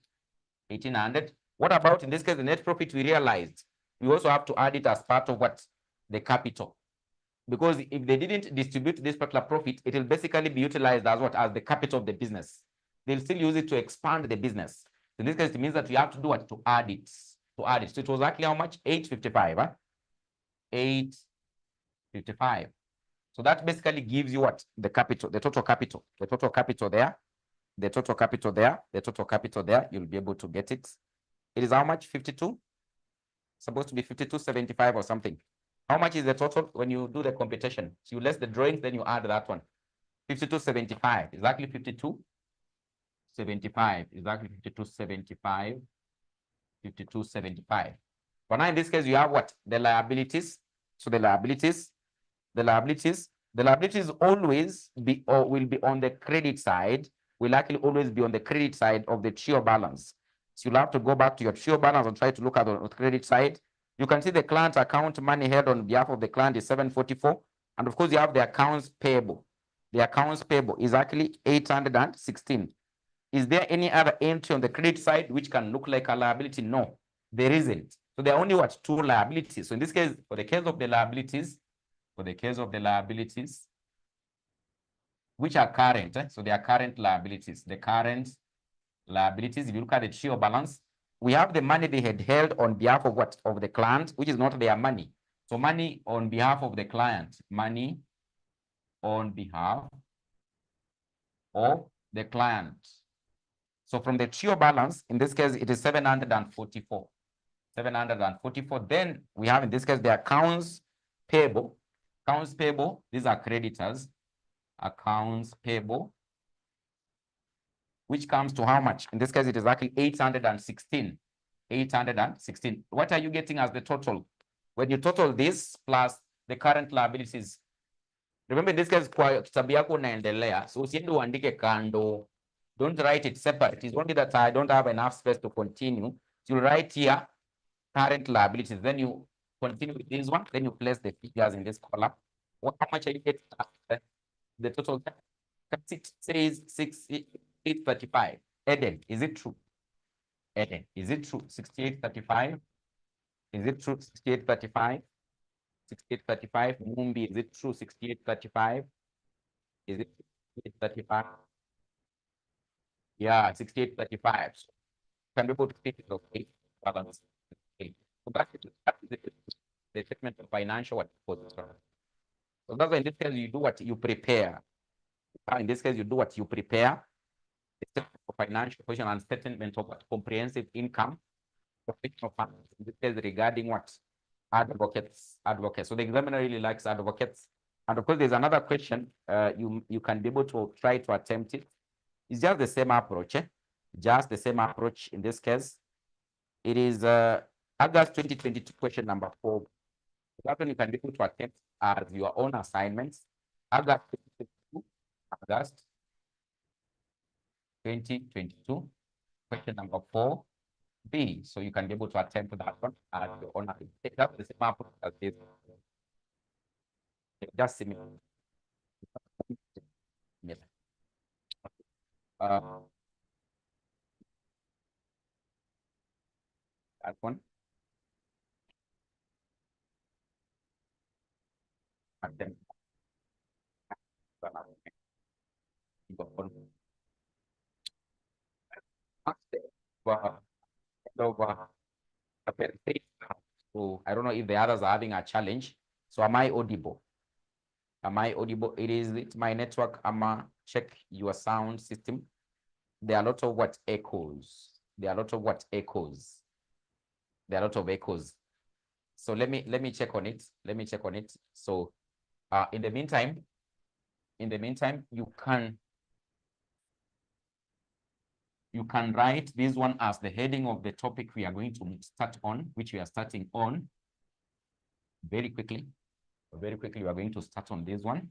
Speaker 1: 1800. What about in this case the net profit we realized? We also have to add it as part of what? The capital. Because if they didn't distribute this particular profit, it will basically be utilized as what? As the capital of the business. They'll still use it to expand the business. In this case, it means that we have to do what? To add it. To add it. So it was actually how much? 855. Huh? 855. So that basically gives you what? The capital, the total capital. The total capital there. The total capital there. The total capital there. You'll be able to get it. It is how much? 52? Supposed to be 52.75 or something. How much is the total when you do the computation? So you less the drawings, then you add that one. 52.75, exactly 52.75, exactly 52.75, 52.75. But now in this case, you have what? The liabilities. So the liabilities always be or will be on the credit side, will actually always be on the credit side of the TRIO balance. So you'll have to go back to your TRIO balance and try to look at the credit side. You can see the client account money held on behalf of the client is 744. And of course, you have the accounts payable. The accounts payable is actually 816. Is there any other entry on the credit side which can look like a liability? No, there isn't. So there are only what? Two liabilities. So in this case, for the case of the liabilities, which are current, so they are current liabilities. The current liabilities, if you look at the TRIO balance, we have the money they had held on behalf of what? Of the client, which is not their money. So money on behalf of the client, money on behalf of the client. So from the TRIO balance, in this case, it is 744. 744. Then we have in this case the accounts payable. Accounts payable, these are creditors. Accounts payable, which comes to how much? In this case, it is actually 816. 816. What are you getting as the total? When you total this plus the current liabilities, remember in this case, kwa kitabu yako unaendelea, so usiende uandike kando. Don't write it separate. It's only that I don't have enough space to continue. So you write here current liabilities, then you continue with this one, then you place the figures in this column. How much are you getting? The total it says 6835. Eden, is it true? Eden, is it true? 6835. Is it true? 6835. 6835. Mumbi, is it true? 6835. Is it 6835? Yeah, 6835. So can be able to take it okay. Balance. Okay. So that is the statement of financial position. So that's why in this case you do what you prepare. In this case, you do what you prepare. Statement of financial position and statement of what? Comprehensive income. In this case, regarding what? Advocates. So the examiner really likes advocates. And of course, there's another question. You can be able to try to attempt it. It's just the same approach. Just the same approach in this case. It is August 2022 question number 4. That one you can be able to attempt as your own assignments. August 2022, question number 4B. So you can be able to attempt that one as your own. Take up the same approach as this. Just similar. Yes. That one. Attempt. So I don't know if the others are having a challenge. So am I audible? Am I audible? It's my network. Check your sound system. There are a lot of what echoes. There are a lot of what echoes. There are a lot of echoes. So let me check on it. Let me check on it. So in the meantime, you can write this one as the heading of the topic we are going to start on, which we are starting on very quickly. Very quickly, we are going to start on this one.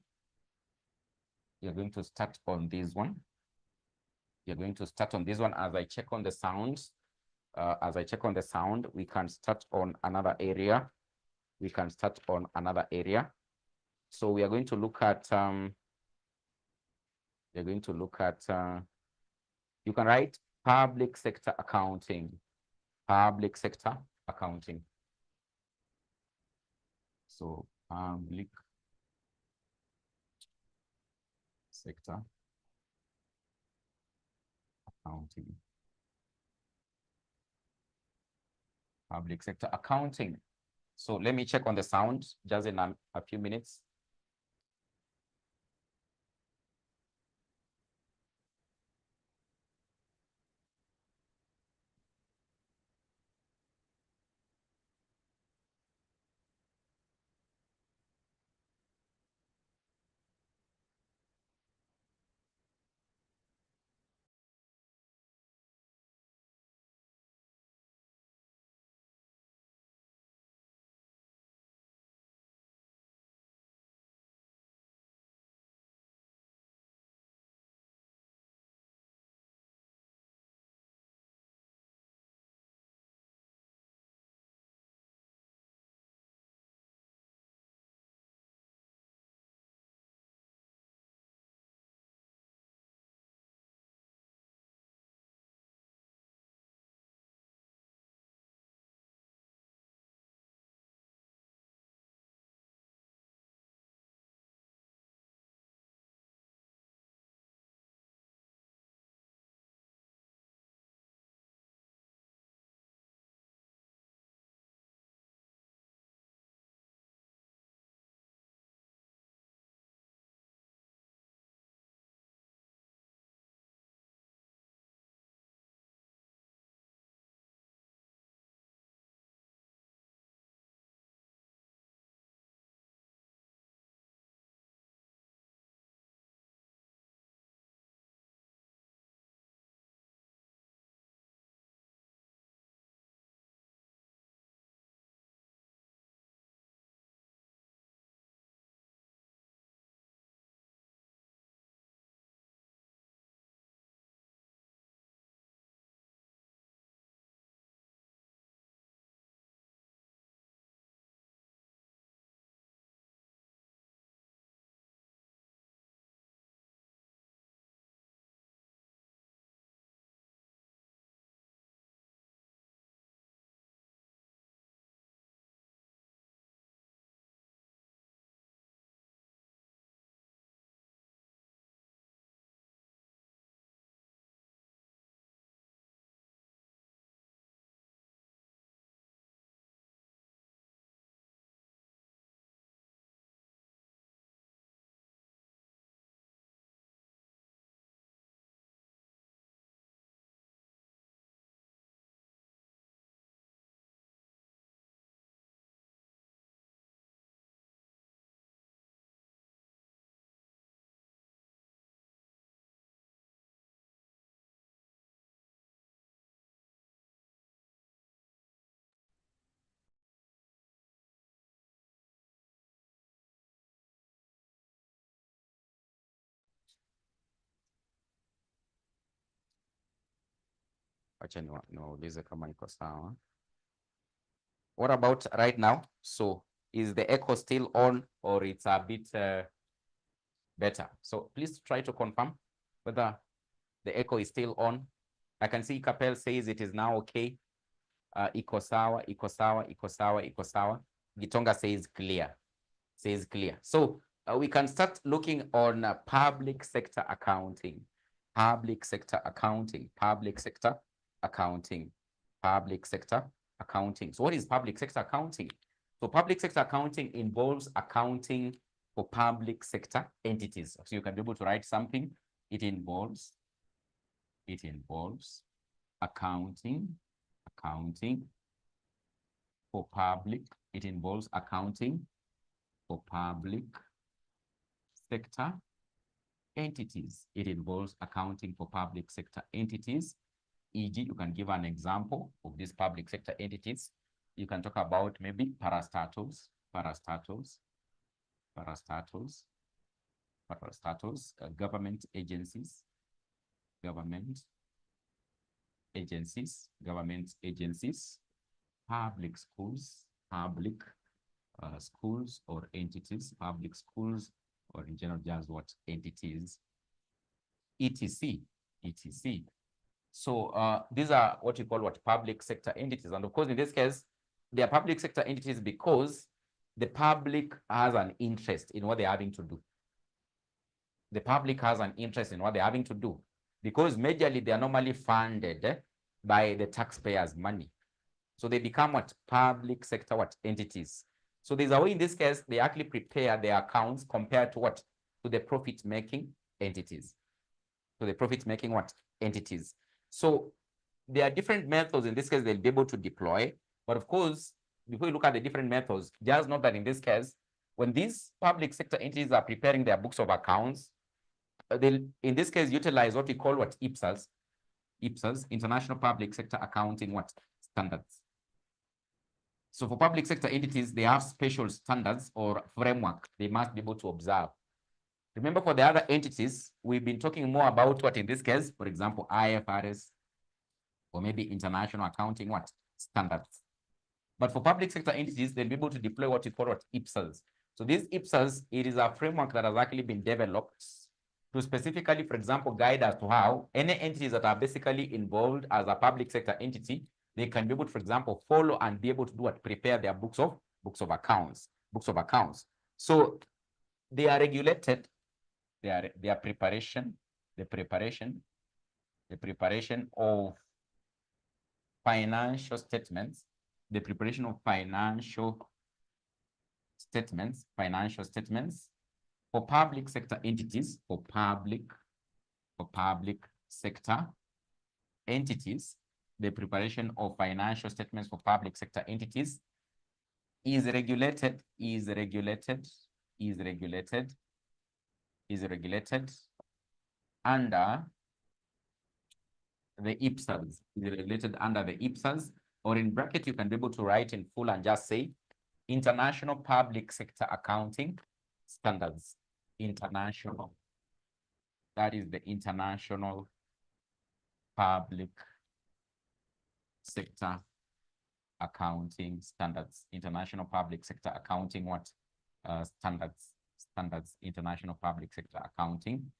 Speaker 1: We are going to start on this one. You're going to start on this one. As I check on the sounds, we can start on another area. So we are going to look at, you can write public sector accounting. So public sector accounting. So let me check on the sound just in a few minutes. Acha niulize kama iko sawa. What about right now? So is the echo still on or it's a bit better? So please try to confirm whether the echo is still on. I can see Capel says it is now okay. Iko sawa. Gitonga says clear. So we can start looking on public sector accounting. So what is public sector accounting? So public sector accounting involves accounting for public sector entities. So you can be able to write something. It involves accounting for public. It involves accounting for public sector entities. It involves accounting for public sector entities. E.g., you can give an example of these public sector entities. You can talk about maybe parastatals, government agencies, government agencies, public schools, schools or entities, public schools, or in general, just what entities, etc. So these are what you call what public sector entities. And of course, in this case, they are public sector entities because the public has an interest in what they're having to do. The public has an interest in what they're having to do because majorly they are normally funded by the taxpayers' money. So they become what public sector what entities. So there's a way in this case, they actually prepare their accounts compared to what? To the profit-making entities. To the profit-making what? Entities. So there are different methods in this case they'll be able to deploy. But of course, before you look at the different methods, just note that in this case, when these public sector entities are preparing their books of accounts, they'll, in this case, utilize what we call what 𝒐𝒂𝒚, International Public Sector Accounting what standards. So for public sector entities, they have special standards or framework they must be able to observe. Remember, for the other entities, we've been talking more about what in this case, for example, IFRS, or maybe international accounting what standards. But for public sector entities, they'll be able to deploy what you call what 𝒐𝒂𝒚s. So this 𝒐𝒂𝒚s, it is a framework that has actually been developed to specifically, for example, guide us to how any entities that are basically involved as a public sector entity, they can be able to, for example, follow and be able to do what? Prepare their books of accounts. So they are regulated. Their preparation of financial statements, for public sector entities, for public sector entities, the preparation of financial statements for public sector entities is regulated under the 𝒐𝒂𝒚s, or in bracket, you can be able to write in full and just say International Public Sector Accounting Standards. International. That is the International Public Sector Accounting Standards. International Public Sector Accounting what? Standards. International Public Sector Accounting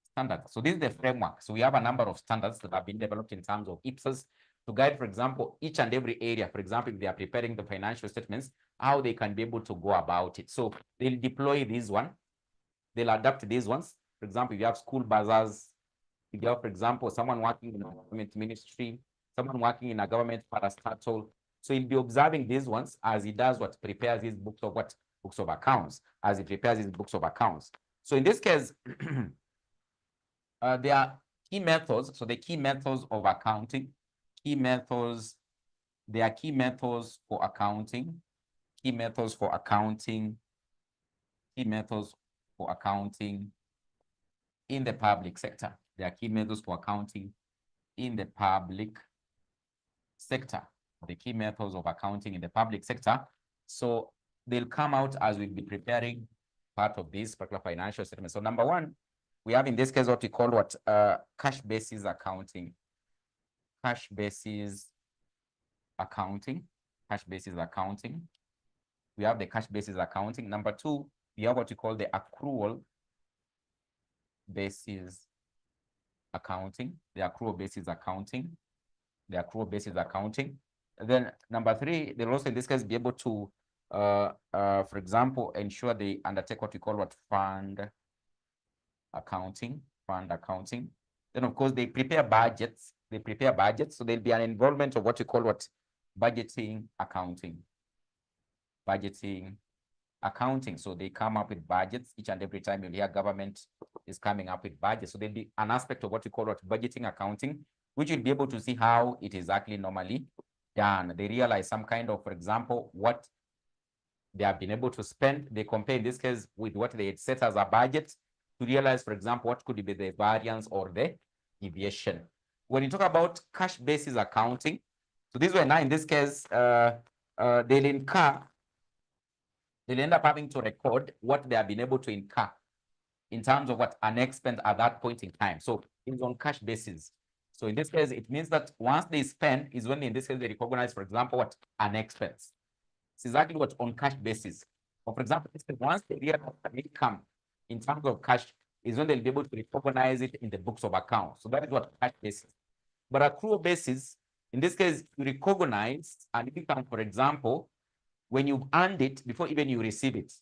Speaker 1: Standards. So this is the framework. So we have a number of standards that have been developed in terms of 𝒐𝒂𝒚s to guide, for example, each and every area. For example, if they are preparing the financial statements, how they can be able to go about it. So they'll deploy these one. They'll adapt these ones. For example, if you have school bazaars, if you have, for example, someone working in a government ministry, someone working in a government parastatal. So he'll be observing these ones as he does what? Prepares his books of what? Books of accounts. As he prepares his books of accounts. So in this case, there are key methods. So the key methods of accounting, there are key methods for accounting, in the public sector. There are key methods for accounting in the public sector. The key methods of accounting in the public sector. So they'll come out as we'll be preparing part of this particular financial statement. So number one, we have in this case what we call what cash basis accounting. Cash basis accounting. We have the cash basis accounting. Number two, we have what we call the accrual basis accounting. And then number three, they'll also in this case be able to, for example, ensure they undertake what we call what fund accounting. Then of course they prepare budgets. So there'll be an involvement of what we call what budgeting accounting. So they come up with budgets each and every time you hear government is coming up with budgets. So there'll be an aspect of what we call what budgeting accounting, which you'll be able to see how it is actually normally done. They realize some kind of, for example, what they have been able to spend. They compare in this case with what they had set as a budget to realize, for example, what could be the variance or the deviation. When you talk about cash basis accounting, so this way now in this case, they'll end up having to record what they have been able to incur in terms of what an expense at that point in time. So is on cash basis. So in this case, it means that once they spend is when in this case they recognize, for example, what an expense. It's exactly what on cash basis. Or for example, once they realize an income in terms of cash is when they'll be able to recognize it in the books of accounts. So that is what cash basis. But accrual basis, in this case, you recognize an income, for example, when you've earned it before even you receive it.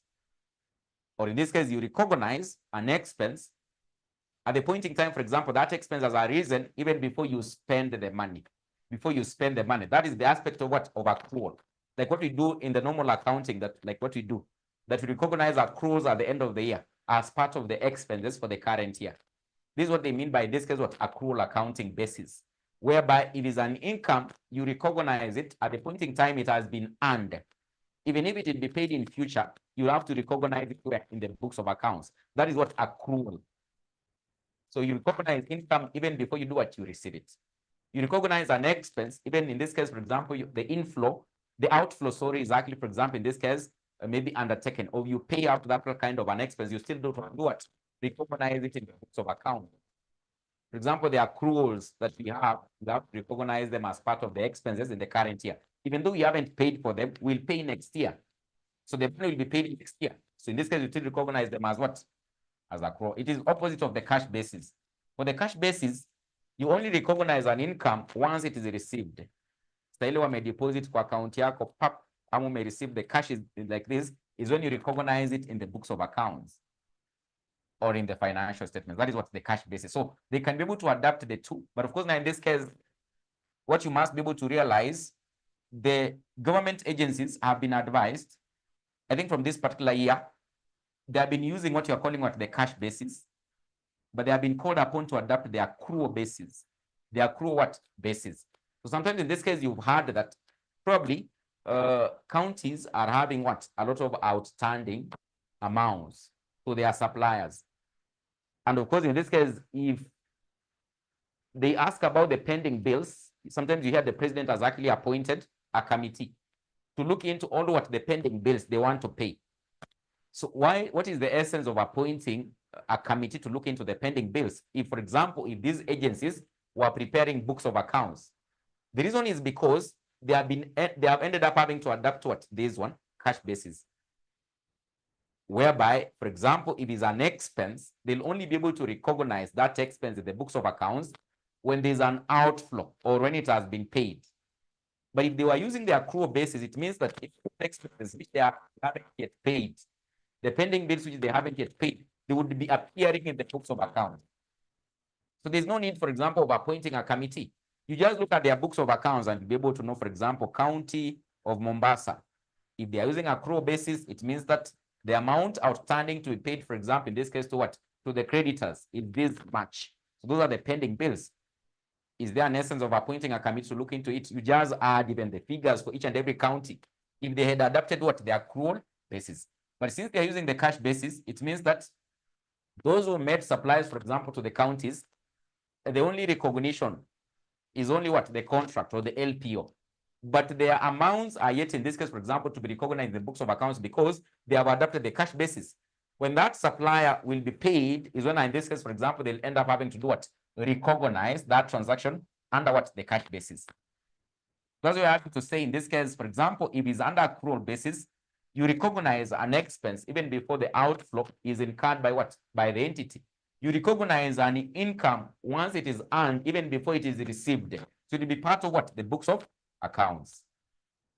Speaker 1: Or in this case, you recognize an expense at the point in time, for example, that expense has arisen even before you spend the money. Before you spend the money. That is the aspect of what? Of accrual. Like what we do in the normal accounting, that we recognize accruals at the end of the year as part of the expenses for the current year. This is what they mean by, in this case, what accrual accounting basis, whereby it is an income, you recognize it at the point in time it has been earned. Even if it will be paid in future, you have to recognize it in the books of accounts. That is what accrual. So you recognize income even before you do what, you receive it. You recognize an expense, even in this case, for example, the outflow, sorry, is actually, for example, in this case, maybe undertaken, or you pay out that kind of an expense, you still don't do what? Recognize it in the books of account. For example, the accruals that we have to recognize them as part of the expenses in the current year. Even though you haven't paid for them, we'll pay next year. So the money will be paid next year. So in this case, you still recognize them as what? As accrual. It is opposite of the cash basis. For the cash basis, you only recognize an income once it is received. Style wame deposit kwa account yako, pap, amu may receive the cash is like this, is when you recognize it in the books of accounts or in the financial statements. That is what the cash basis. So they can be able to adapt the two. But of course, now in this case, what you must be able to realize, the government agencies have been advised, I think from this particular year, they have been using what you're calling what the cash basis, but they have been called upon to adapt the accrual basis. The accrual what basis. So sometimes in this case, you've heard that probably counties are having what? A lot of outstanding amounts to their suppliers. And of course, in this case, if they ask about the pending bills, sometimes you hear the president has actually appointed a committee to look into all what the pending bills they want to pay. So what is the essence of appointing a committee to look into the pending bills? If, for example, if these agencies were preparing books of accounts, the reason is because they have ended up having to adapt to what this one cash basis, whereby, for example, if it's an expense, they'll only be able to recognize that expense in the books of accounts when there's an outflow or when it has been paid. But if they were using the accrual basis, it means that if expenses which they haven't yet paid, the pending bills which they haven't yet paid, they would be appearing in the books of accounts. So there's no need, for example, of appointing a committee. You just look at their books of accounts and be able to know, for example, County of Mombasa. If they are using accrual basis, it means that the amount outstanding to be paid, for example, in this case, to what? To the creditors, is this much. So those are the pending bills. Is there an essence of appointing a committee to look into it? You just add even the figures for each and every county. If they had adapted what? The accrual basis. But since they're using the cash basis, it means that those who made supplies, for example, to the counties, the only recognition is only what? The contract or the LPO. But their amounts are yet, in this case, for example, to be recognized in the books of accounts because they have adopted the cash basis. When that supplier will be paid is when, in this case, for example, they'll end up having to do what? Recognize that transaction under what? The cash basis. That's what I have to say in this case, for example, if it's under accrual basis, you recognize an expense even before the outflow is incurred by what? By the entity. You recognize an income once it is earned, even before it is received. So it will be part of what? The books of accounts.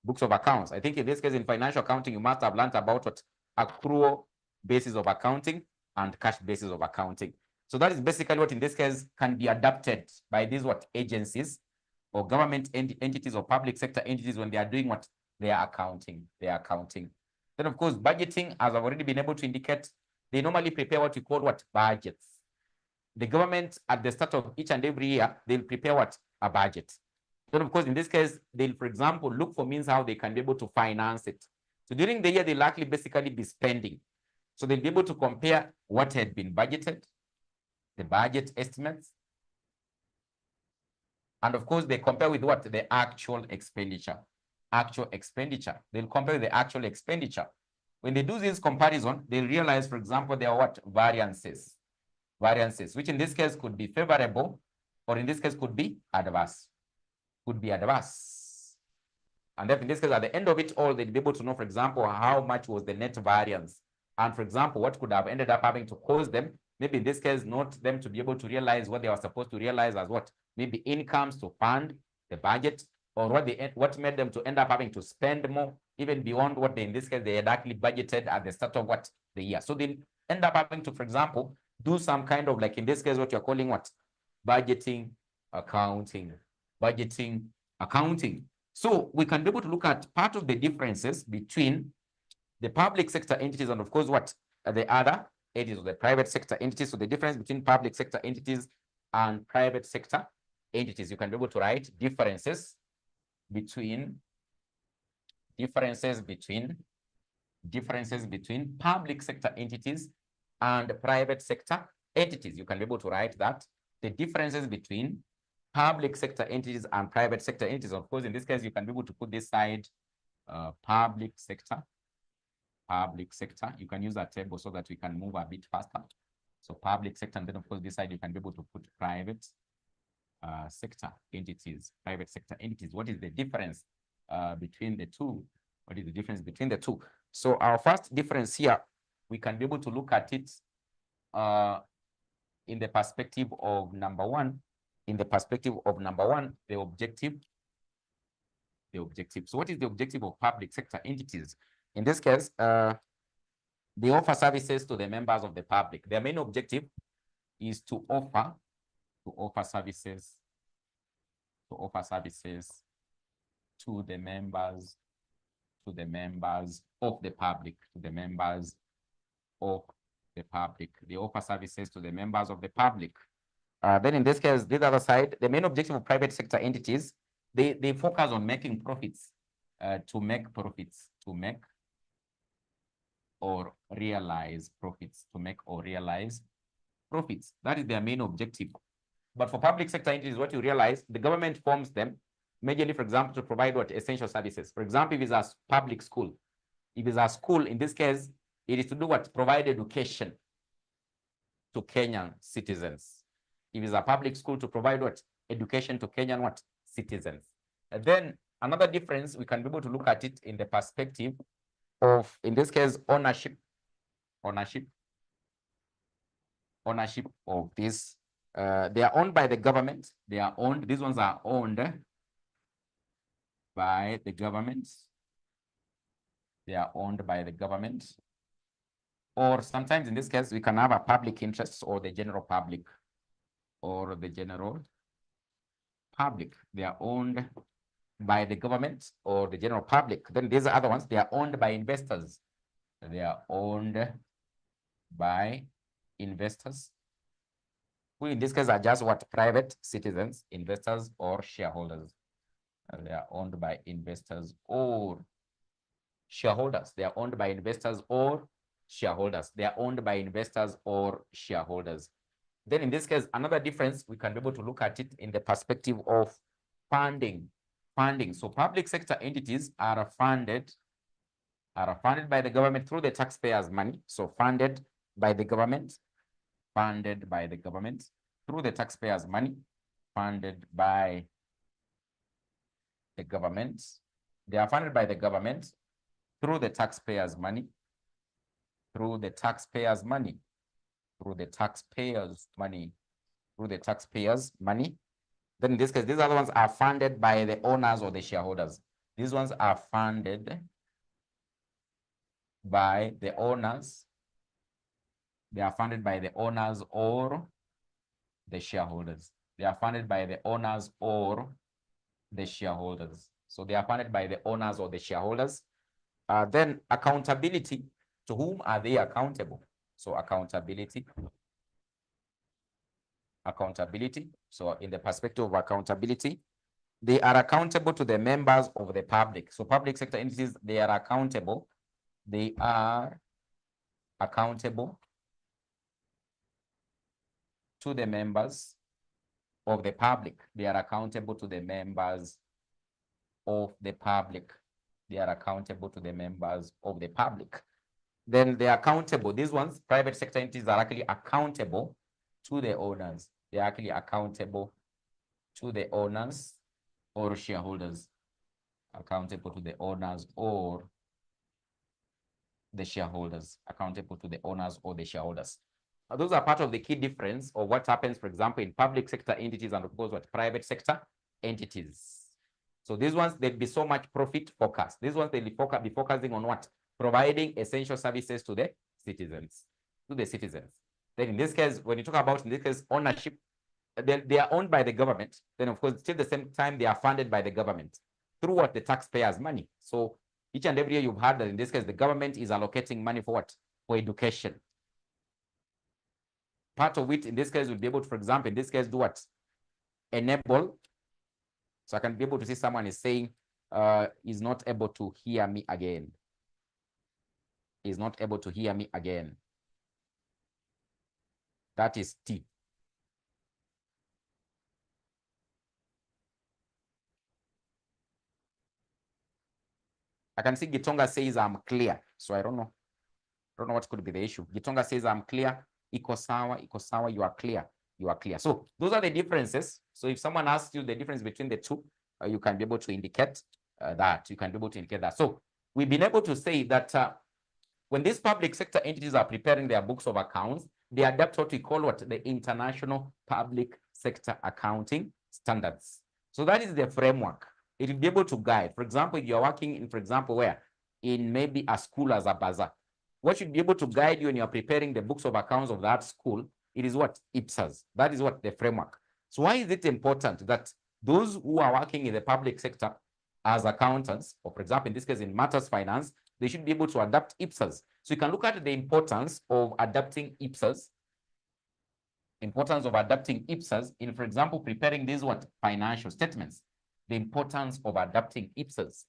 Speaker 1: Books of accounts. I think in this case, in financial accounting, you must have learned about what? Accrual basis of accounting and cash basis of accounting. So that is basically what in this case can be adapted by these what? Agencies or government entities or public sector entities when they are doing what? They are accounting. Then of course, budgeting, as I've already been able to indicate, they normally prepare what we call what? Budgets. The government at the start of each and every year, they'll prepare what? A budget. Then of course, in this case, they'll, for example, look for means how they can be able to finance it. So during the year, they'll likely basically be spending. So they'll be able to compare what had been budgeted, the budget estimates, and of course, they compare with what? The actual expenditure. They'll compare with the actual expenditure. When they do this comparison, they realize, for example, there are what? Variances. variances, which in this case could be favorable, or in this case could be adverse. Could be adverse. And then in this case, at the end of it all, they'd be able to know, for example, how much was the net variance. And for example, what could have ended up having to cause them, maybe in this case, not them to be able to realize what they were supposed to realize as what? Maybe incomes to fund the budget, or what made them to end up having to spend more, even beyond what they, in this case, they had actually budgeted at the start of what? The year. So they end up having to, for example, do some kind of, like in this case, what you're calling what? Budgeting, accounting, budgeting, accounting. So we can be able to look at part of the differences between the public sector entities and, of course, what the other entities of the private sector entities. So the difference between public sector entities and private sector entities, you can be able to write differences between public sector entities and private sector entities. You can be able to write that the differences between public sector entities and private sector entities. Of course, in this case, you can be able to put this side public sector. You can use that table so that we can move a bit faster. So public sector, and then of course this side you can be able to put private sector entities. Private sector entities. What is the difference between the two? What is the difference between the two? So our first difference here, we can be able to look at it in the perspective of number one. In the perspective of number one, the objective. So what is the objective of public sector entities? In this case, they offer services to the members of the public. Their main objective is to offer services to the members of the public, They offer services to the members of the public. Then in this case, this other side, the main objective of private sector entities, they focus on making profits, to make or realize profits, That is their main objective. But for public sector entities, what you realize, the government forms them majorly, for example, to provide what? Essential services. For example, if it's a public school, in this case, it is to do what? Provide education to Kenyan citizens. If it's a public school, to provide what? Education to Kenyan what? Citizens. And then another difference, we can be able to look at it in the perspective of, in this case, ownership of this. They are owned by the government. These ones are owned by the government. They are owned by the government. Or sometimes in this case, we can have a public interest or the general public. They are owned by the government or the general public. Then these other ones, they are owned by investors. Who in this case are just what? Private citizens, investors, or shareholders. They are owned by investors or shareholders. Then in this case, another difference, we can be able to look at it in the perspective of funding. So public sector entities are funded by the government through the taxpayers' money. So funded by the government through the taxpayers' money, They are funded by the government through the taxpayers' money, Then in this case, these other ones are funded by the owners or the shareholders. These ones are funded by the owners. They are funded by the owners or the shareholders. So they are funded by the owners or the shareholders. Then accountability. To whom are they accountable? So accountability. So in the perspective of accountability, they are accountable to the members of the public. So public sector entities, they are accountable to the members of the public. Then they are accountable. These ones, private sector entities, are actually accountable to the owners. They're actually accountable to the owners or shareholders. Accountable to the owners or the shareholders. Accountable to the owners or the shareholders. Those are part of the key difference of what happens, for example, in public sector entities and of course what private sector entities. So these ones, they'll be so much profit focused. These ones, they'll be focusing on what? Providing essential services to the citizens. Then in this case, when you talk about, in this case, ownership, they are owned by the government. Then of course, still the same time, they are funded by the government through what? The taxpayers' money. So each and every year you've heard that in this case, the government is allocating money for what? For education. Part of it, in this case, will be able to, for example, in this case, do what? Enable. So I can be able to see someone is saying, is not able to hear me again. Is not able to hear me again. That is T. I can see Gitonga says I'm clear. So I don't know what could be the issue. Gitonga says I'm clear. 𝒂𝒚, you are clear. You are clear. So those are the differences. So if someone asks you the difference between the two, you can be able to indicate that. You can be able to indicate that. So we've been able to say that when these public sector entities are preparing their books of accounts, they adapt what we call what? The International Public Sector Accounting Standards. So that is the framework. It will be able to guide. For example, if you're working in, for example, where? In maybe a school as a bazaar. What should be able to guide you when you're preparing the books of accounts of that school? It is what? IPSAs. That is what? The framework. So why is it important that those who are working in the public sector as accountants, or for example, in this case, in matters finance, they should be able to adapt IPSAs. So you can look at the importance of adapting IPSAs. Importance of adapting IPSAs in, for example, preparing these what? Financial statements. The importance of adapting IPSAs.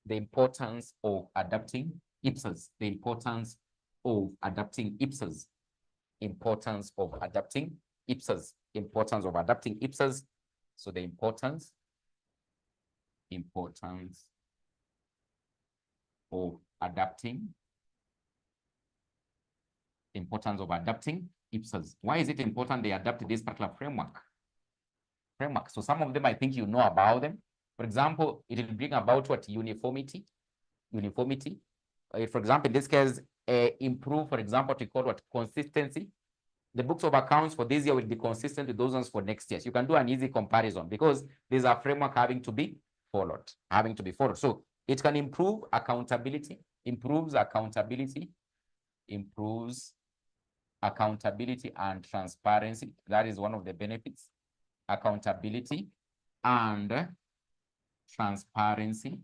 Speaker 1: The importance of adapting IPSAs. The importance of adapting IPSAs. Importance of adapting IPSAs. Importance of adapting IPSAs. So the importance of adapting. Importance of adapting IPSAs. Why is it important they adapt this particular framework? So some of them, I think you know about them. For example, it will bring about what? Uniformity. For example, in this case, improve, for example, what we call what? Consistency. The books of accounts for this year will be consistent with those ones for next year. So you can do an easy comparison because there's a framework having to be followed. So it can improve accountability, improves accountability and transparency. That is one of the benefits. Accountability and transparency.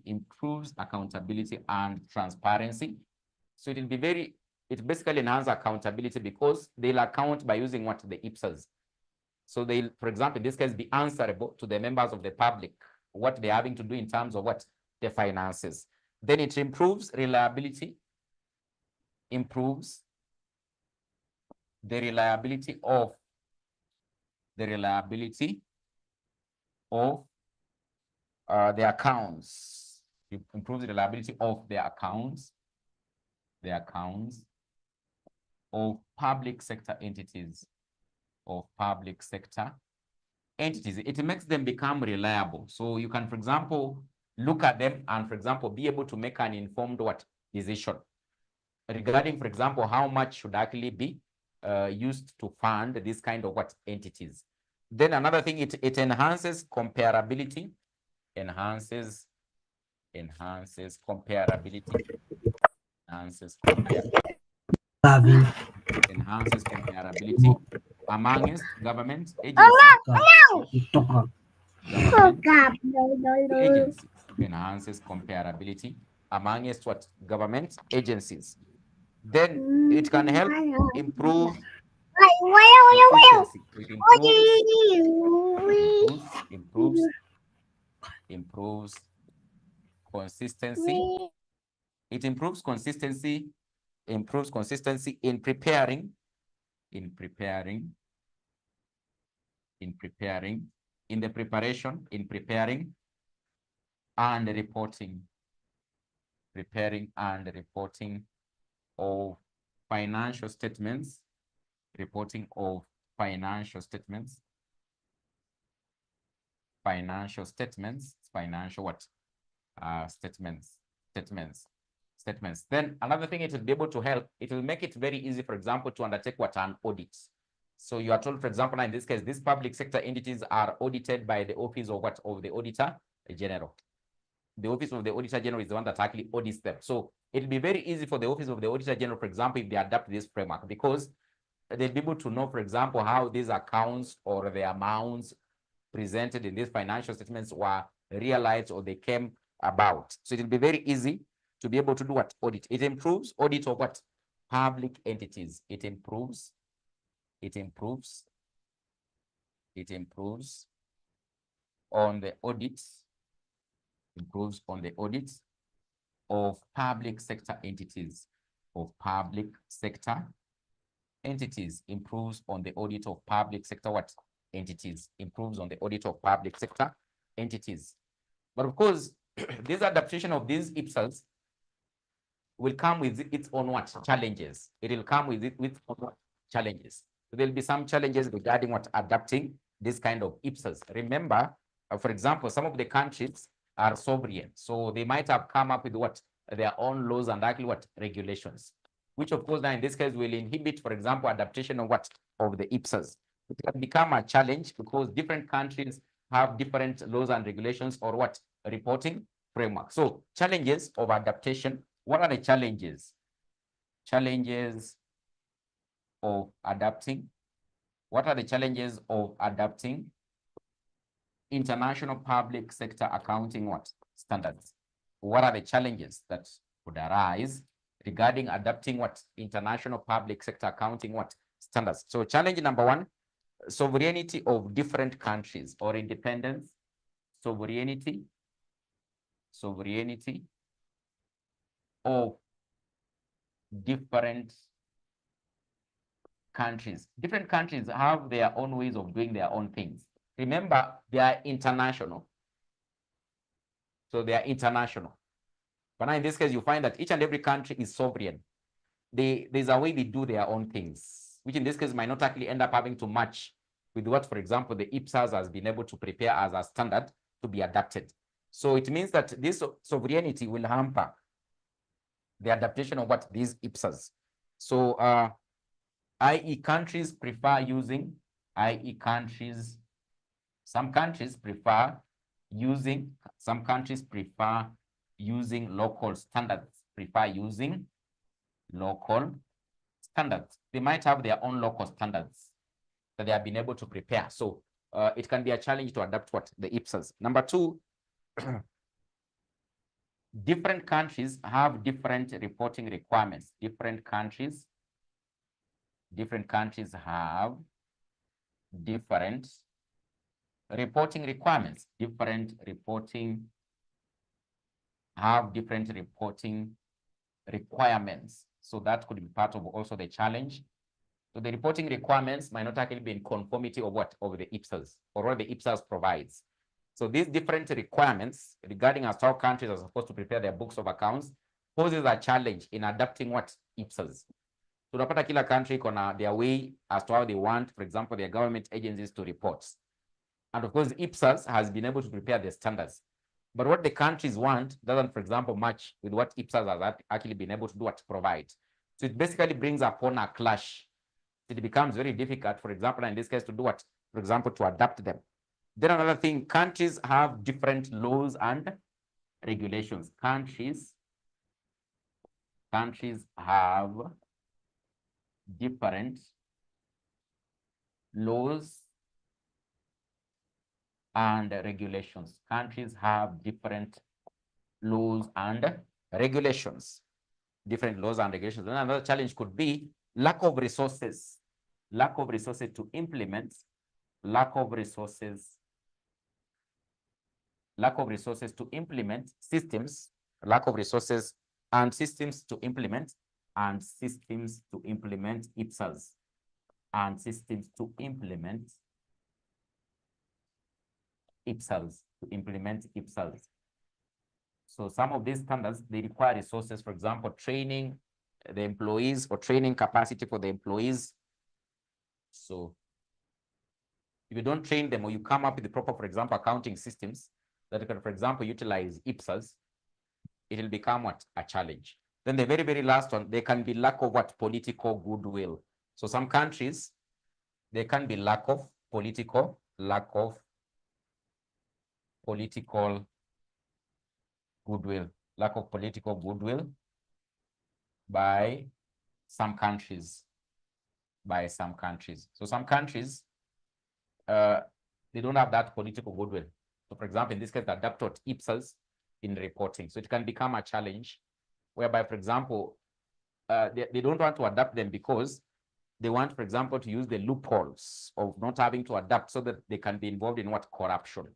Speaker 1: Improves accountability and transparency. So it will be it basically enhances accountability because they'll account by using what? The IPSAs. So they'll, for example, in this case, be answerable to the members of the public, what they're having to do in terms of what? The finances. Then it improves reliability, improves the reliability of the accounts. It improves the reliability of the accounts of public sector entities. It makes them become reliable. So you can, for example, look at them and, for example, be able to make an informed what? Decision regarding, for example, how much should actually be used to fund this kind of what? Entities. Then another thing, it enhances comparability. Enhances comparability amongst government agencies. Enhances comparability amongst what? Government agencies. Then it can help improve efficiency. Improves consistency. It improves consistency in preparing and reporting of financial statements reporting of financial statements, financial what? Statements. Then another thing it will be able to help, it will make it very easy, for example, to undertake what? An audit. So you are told, for example, in this case, these public sector entities are audited by the office of what? Of the Auditor General. The office of the Auditor General is the one that actually audits them. So it'll be very easy for the office of the Auditor General, for example, if they adapt this framework, because they'll be able to know, for example, how these accounts or the amounts presented in these financial statements were realized or they came about. So it'll be very easy to be able to do what? Audit. It improves audit of what? Public entities. It improves on the audits, improves on the audits of public sector entities, improves on the audit of public sector what? Entities, improves on the audit of public sector entities. But of course, this adaptation of these IPSAs will come with its own what? Challenges. It will come with its own challenges. So there'll be some challenges regarding what? Adapting this kind of IPSAs. Remember, for example, some of the countries are sovereign. So they might have come up with what? Their own laws and actually what? Regulations, which of course now in this case will inhibit, for example, adaptation of what? Of the IPSAs. It can become a challenge because different countries have different laws and regulations or what? Reporting framework. So challenges of adaptation. What are the challenges? Challenges of adapting. What are the challenges of adapting international public sector accounting what? Standards? What are the challenges that would arise regarding adapting what? International public sector accounting what? Standards? So challenge number one, sovereignty of different countries or independence, sovereignty of different countries. Different countries have their own ways of doing their own things. Remember, they are international. So they are international. But now in this case, you find that each and every country is sovereign. There's a way they do their own things, which in this case might not actually end up having to match with what, for example, the IPSAS has been able to prepare as a standard to be adapted. So it means that this sovereignty will hamper the adaptation of what? These IPSAs. So i.e. countries prefer using, some countries prefer using local standards, They might have their own local standards that they have been able to prepare. So it can be a challenge to adapt what? The IPSAs. Number two, different countries have different reporting requirements. Different countries have different reporting requirements. Different reporting requirements. So that could be part of also the challenge. So the reporting requirements might not actually be in conformity of what? Of the IPSAs or what the IPSAs provides. So these different requirements regarding how countries are supposed to prepare their books of accounts poses a challenge in adapting what? IPSAs. So unapata kila country iko their way as to how they want, for example, their government agencies to report. And of course, IPSAS has been able to prepare the standards. But what the countries want doesn't, for example, match with what IPSAS has actually been able to do, what to provide. So it basically brings upon a clash. It becomes very difficult, for example, in this case, to do what? For example, to adapt them. Then another thing, countries have different laws and regulations. Countries have different laws and regulations. Countries have different laws and regulations. Different laws and regulations. And another challenge could be lack of resources. Lack of resources to implement. Lack of resources to implement systems. Lack of resources and systems to implement. And systems to implement IPSAs. And systems to implement IPSAs. So some of these standards, they require resources, for example, training the employees or training capacity for the employees. So if you don't train them or you come up with the proper, for example, accounting systems that can, for example, utilize 𝒐𝒂𝒆, it will become what? A challenge. Then the very, very last one, there can be lack of what? Political goodwill. So some countries, there can be lack of political goodwill, by some countries, So some countries, they don't have that political goodwill. So for example, in this case, they adopted 𝒐𝒂𝒆 in reporting. So it can become a challenge whereby, for example, they don't want to adapt them because they want, for example, to use the loopholes of not having to adapt so that they can be involved in what? Corruption.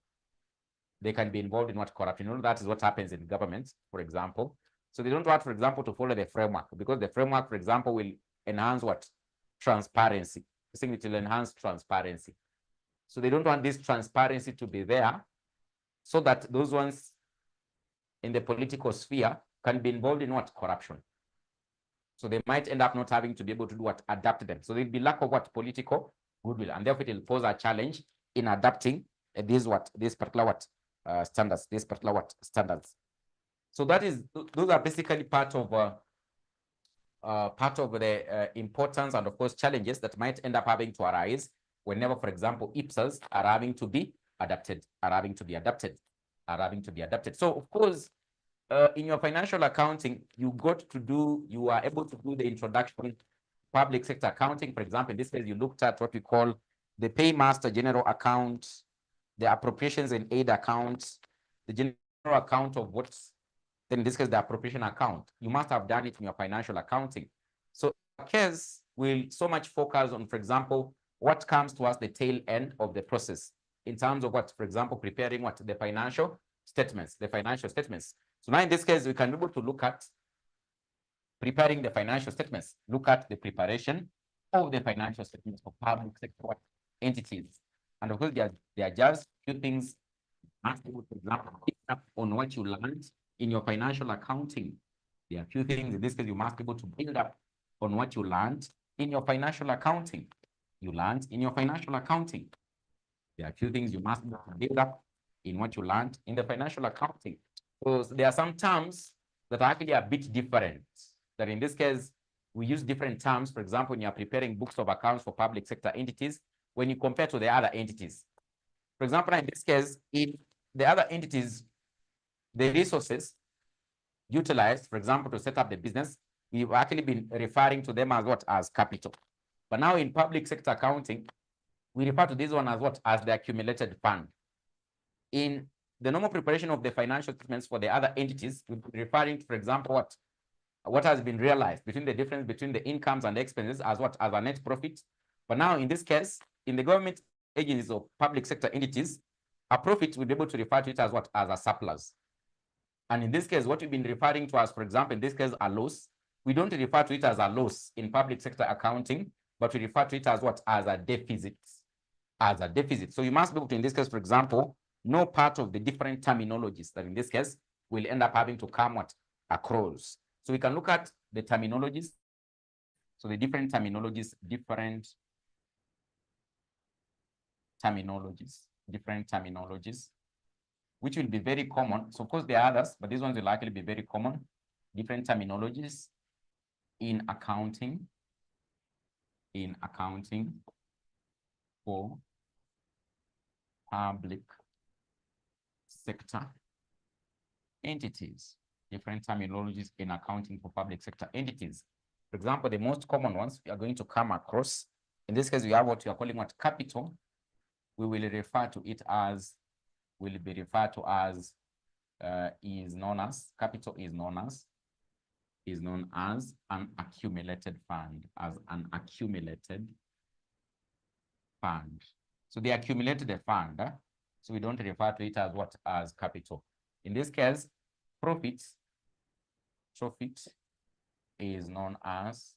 Speaker 1: They can be involved in what? Corruption. You know, that is what happens in government, for example. So they don't want, for example, to follow the framework because the framework, for example, will enhance what? Transparency. I think it will enhance transparency. So they don't want this transparency to be there so that those ones in the political sphere can be involved in what? Corruption. So they might end up not having to be able to do what? Adapt them. So there'll be lack of what? Political goodwill. And therefore it will pose a challenge in adapting these particular standards, standards. So that is, those are basically part of the importance and of course challenges that might end up having to arise whenever, for example, 𝒐𝒂𝒆 are having to be adapted. So of course, in your financial accounting, you are able to do the introduction public sector accounting. For example, in this case, you looked at what we call the paymaster general account, the appropriations and aid account, the general account of what's, then in this case, the appropriation account. You must have done it in your financial accounting. So case will so much focus on, for example, what comes to us the tail end of the process in terms of what, for example, preparing what? The financial statements. So now in this case, we can be able to look at preparing the financial statements, look at the preparation of the financial statements for public sector entities. And of course, there are just a few things, for example, pick up on what you learned in your financial accounting. There are a few things in this case you must be able to build up on what you learned in your financial accounting. There are a few things you must build up in what you learned in the financial accounting. So there are some terms that are actually a bit different. That in this case, we use different terms. For example, when you're preparing books of accounts for public sector entities, when you compare to the other entities. For example, in this case, in the other entities, the resources utilized, for example, to set up the business, we've actually been referring to them as what? As capital. But now in public sector accounting, we refer to this one as what? As the accumulated fund. In the normal preparation of the financial statements for the other entities, we're referring to, for example, what has been realized between the difference between the incomes and the expenses as what? As a net profit. But now in this case, in the government agencies or public sector entities, a profit will be able to refer to it as what? As a surplus. And in this case, what we've been referring to as, for example, in this case, a loss, we don't refer to it as a loss in public sector accounting, but we refer to it as what? As a deficit. So you must be able to, in this case, for example, know part of the different terminologies that in this case will end up having to come what? Across. So we can look at the terminologies. So the different terminologies, which will be very common. So of course there are others, but these ones will likely be very common. Different terminologies in accounting for public sector entities. Different terminologies in accounting for public sector entities. For example, the most common ones we are going to come across. In this case, we have what we are calling what? Capital. We will refer to it as, capital is known as an accumulated fund, So they accumulated a fund, so we don't refer to it as what? As capital. In this case, profit is known as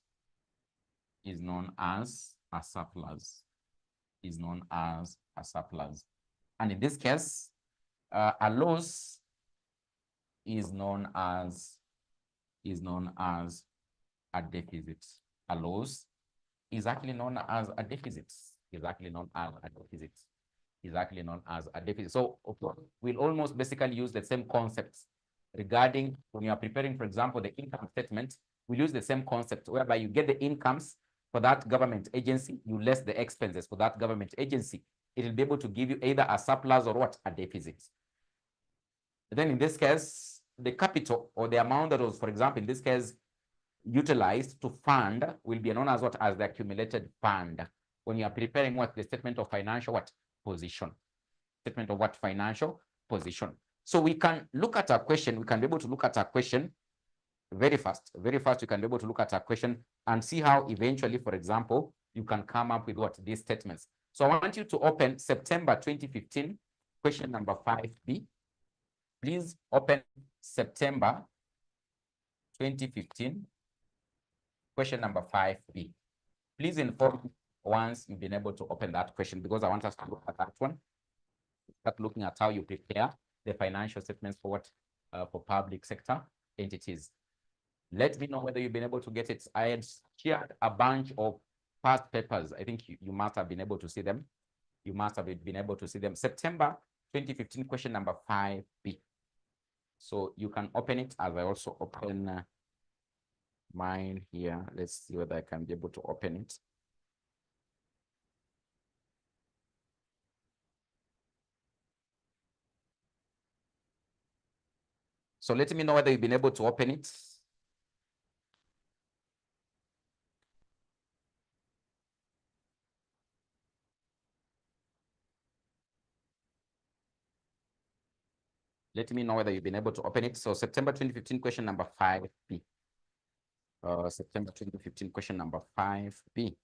Speaker 1: a surplus. And in this case, a loss is known as a deficit. is actually known as a deficit. Is actually known as a deficit. Is actually known as a deficit. So we'll almost basically use the same concepts regarding when you are preparing, for example, the income statement. We'll use the same concept whereby you get the incomes for that government agency, you less the expenses for that government agency. It will be able to give you either a surplus or what? A deficit. Then in this case, the capital or the amount that was, for example, in this case, utilized to fund will be known as what? As the accumulated fund. When you are preparing what? The statement of financial what? Position. Statement of what? Financial position. So we can look at a question. We can be able to look at a question very fast. Very fast, you can be able to look at a question and see how eventually, for example, you can come up with what? These statements. So I want you to open September 2015, question number 5B. Please open September 2015, question number 5B. Please inform once you've been able to open that question, because I want us to look at that one. Start looking at how you prepare the financial statements for what? For public sector entities. Let me know whether you've been able to get it. I had shared a bunch of past papers. I think you must have been able to see them. You must have been able to see them. September 2015, question number 5B. So you can open it as I also open mine here. Let's see whether I can be able to open it. So let me know whether you've been able to open it. Let me know whether you've been able to open it. So September 2015, question number 5B. September 2015, question number 5B.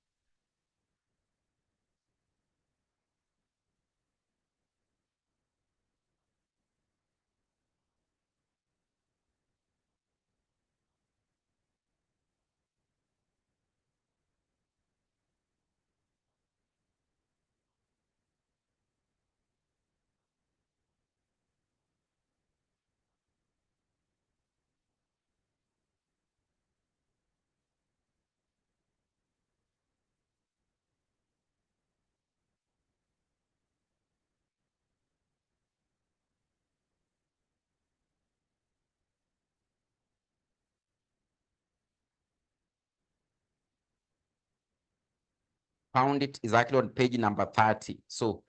Speaker 1: Found it is actually on page number 30. So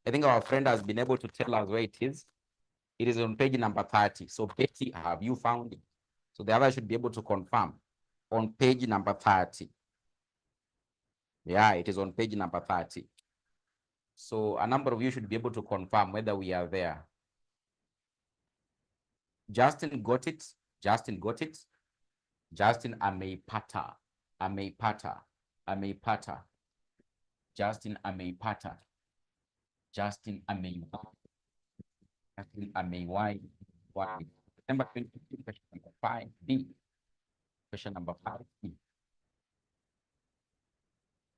Speaker 1: I think our friend has been able to tell us where it is. It is on page number 30. So Betty, have you found it? So the other should be able to confirm on page number 30. Yeah, it is on page number 30. So a number of you should be able to confirm whether we are there. Justin got it. Justin got it. Justin ameipata. Ameipata. Ameipata. Justin ameipata. Justin ameiwai. Justin ameiwai. September 2015, question number 5B. Question number 5B.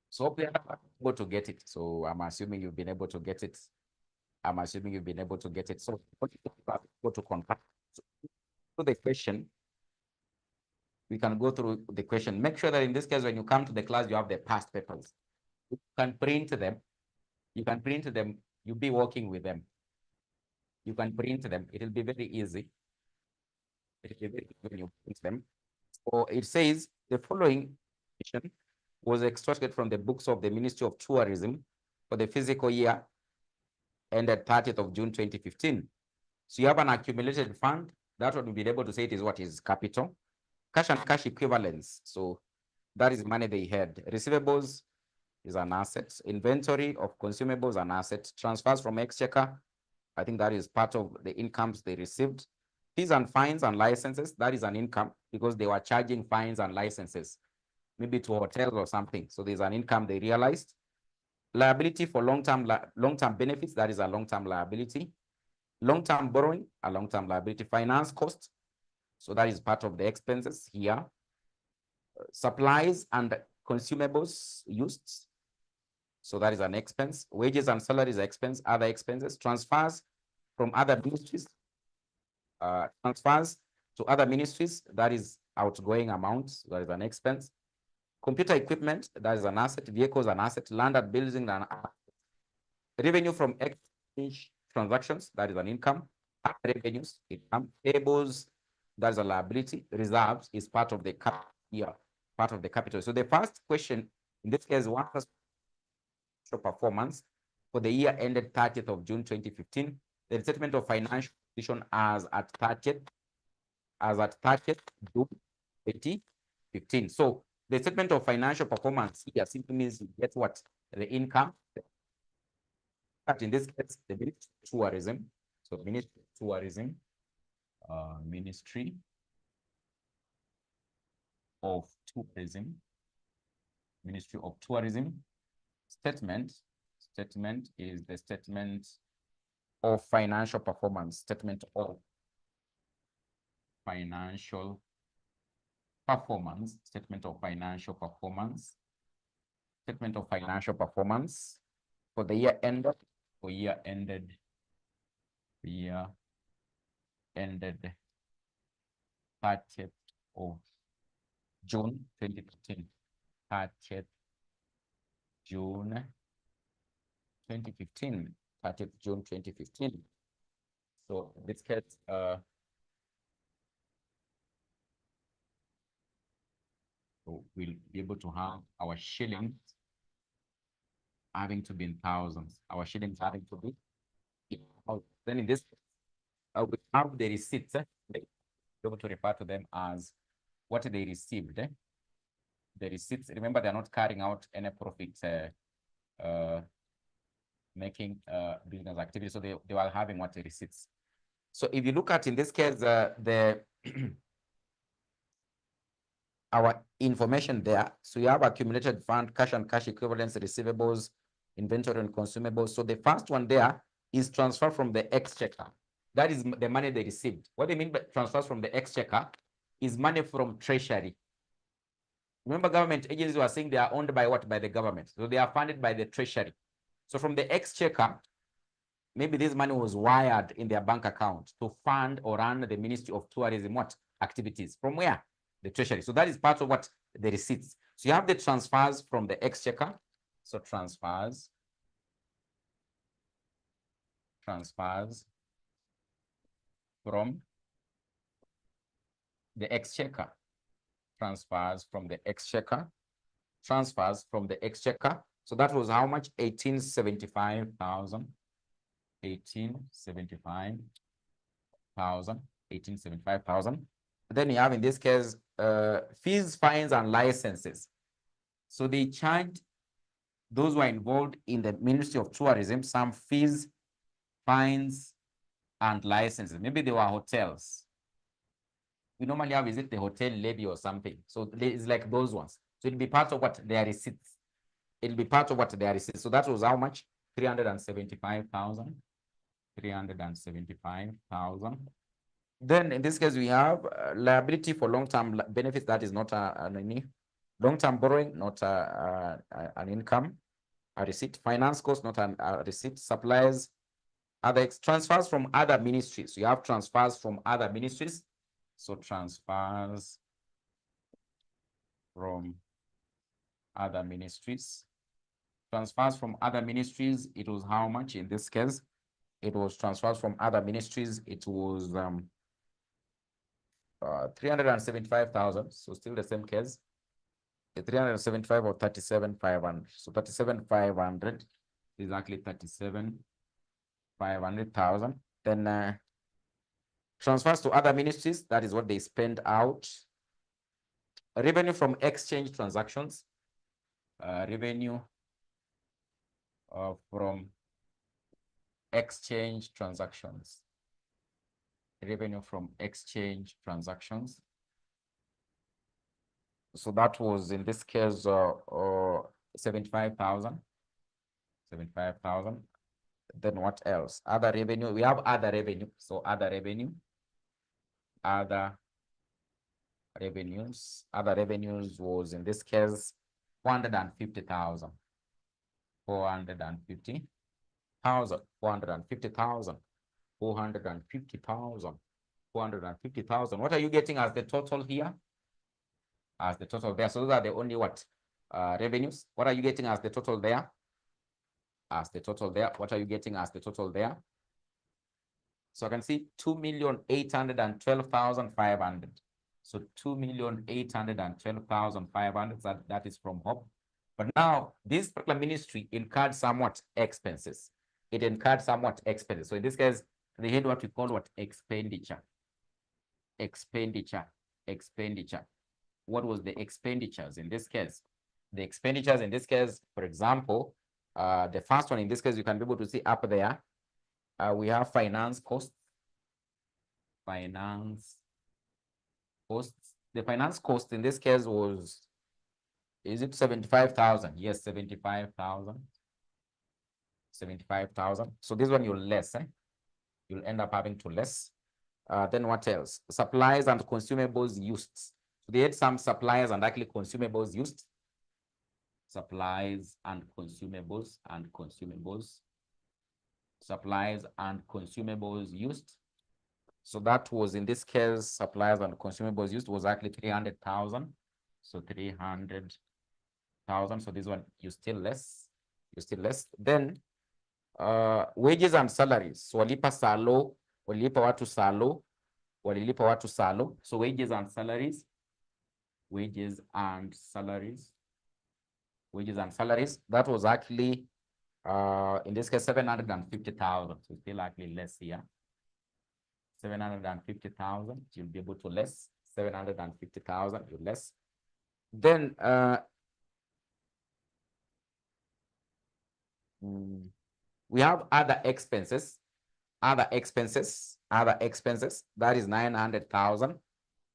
Speaker 1: So we are able to get it. So I'm assuming you've been able to get it. I'm assuming you've been able to get it. So go to confirm. So the question, we can go through the question. Make sure that in this case, when you come to the class, you have the past papers. You can print them. You can print them. You'll be working with them. You can print them. It will be very easy. It will be very easy when you print them. So it says the following was extracted from the books of the Ministry of Tourism for the fiscal year ended 30th of June 2015. So you have an accumulated fund. That would be able to say it is what is capital. Cash and cash equivalents. So that is money they had. Receivables is an asset. Inventory of consumables, an asset. Transfers from exchequer, I think that is part of the incomes they received. Fees and fines and licenses, that is an income because they were charging fines and licenses, maybe to hotels or something. So there's an income they realized. Liability for long-term benefits, that is a long-term liability. Long-term borrowing, a long-term liability. Finance cost, so that is part of the expenses here. Supplies and consumables used, so that is an expense. Wages and salaries expense, other expenses. Transfers from other ministries, transfers to other ministries, that is outgoing amounts, that is an expense. Computer equipment, that is an asset. Vehicles, an asset. Land and buildings, an asset. Revenue from exchange transactions, that is an income. Revenues, income. Payables, that is a liability. Reserves is part of the capital. Part of the capital. So the first question in this case, what was performance for the year ended 30th of June 2015? The statement of financial position as at 30th June 2015. So the statement of financial performance here simply means you get what? The income. But in this case, the Ministry of Tourism. So Ministry of Tourism, Ministry of Tourism, Ministry of Tourism. Statement is the statement of financial performance. Statement of financial performance. Statement of financial performance. Statement of financial performance for the year ended. For year ended. Year ended 30th of June 2015. 30th June 2015. 30th June 2015. So in this case, so we'll be able to have our shillings having to be in thousands. Our shillings having to be in thousands. Then in this, we have the receipts. Be able to refer to them as what they received. The receipts, remember, they're not carrying out any profit making business activity. So they were having what the receipts. So if you look at, in this case, the our information there. So you have accumulated fund, cash and cash equivalents, receivables, inventory and consumables. So the first one there is transfer from the exchequer. That is the money they received. What they mean by transfers from the exchequer is money from treasury. Remember, government agencies were saying they are owned by what? By the government. So they are funded by the treasury. So from the exchequer, maybe this money was wired in their bank account to fund or run the Ministry of Tourism what activities. From where? The treasury. So that is part of what? The receipts. So you have the transfers from the exchequer. So transfers from the exchequer. Transfers from the exchequer. Transfers from the exchequer. So that was how much? 1875,000. 1875,000. Then you have, in this case, fees, fines, and licenses. So they charged those who are involved in the Ministry of Tourism some fees, fines, and licenses. Maybe they were hotels. We normally have, is it the hotel levy or something? So it's like those ones. So it'll be part of what? Their receipts. It'll be part of what? Their receipts. So that was how much? 375,000. 375,000. Then in this case, we have liability for long-term benefits. That is not any long-term borrowing, not an income, a receipt. Finance cost, not a receipt. Supplies, other transfers from other ministries. You have transfers from other ministries. So transfers from other ministries. Transfers from other ministries, it was how much in this case? It was transfers from other ministries. It was 375,000. So still the same case. 375 or 37,500. So 37,500 is actually 37,500,000. Then transfers to other ministries, that is what they spend out. Revenue from exchange transactions. Revenue from exchange transactions. Revenue from exchange transactions. So that was, in this case, 75,000. 75,000. Then what else? Other revenue. We have other revenue. So other revenue. Other revenues. Other revenues was, in this case, 450,000. 450,000. 450,000. 450,000. 450,000. What are you getting as the total here? As the total there. So those are the only what? revenues. What are you getting as the total there? As the total there. What are you getting as the total there? So I can see 2,812,500. So 2,812,500, that is from HOP. But now this particular ministry incurred somewhat expenses. It incurred somewhat expenses. So in this case, they had what we call what? Expenditure. Expenditure. Expenditure. What was the expenditures in this case? The expenditures in this case, for example, the first one in this case, you can be able to see up there. We have finance costs. Finance costs. The finance cost in this case was, is it 75,000? Yes, 75,000. 75,000. So this one you'll less, you'll end up having to less. Then what else? Supplies and consumables used. So they had some supplies and actually consumables used. Supplies and consumables supplies and consumables used. So that was in this case, supplies and consumables used was actually 300,000. So 300,000. So this one you still less. Then wages and salaries. So walipa salo, walipa watu salo, walilipa watu salo. So wages and salaries. Wages and salaries. That was actually in this case 750,000. So still actually less here. 750,000, you'll be able to less. 750,000, you less. Then we have other expenses. That is 900,000.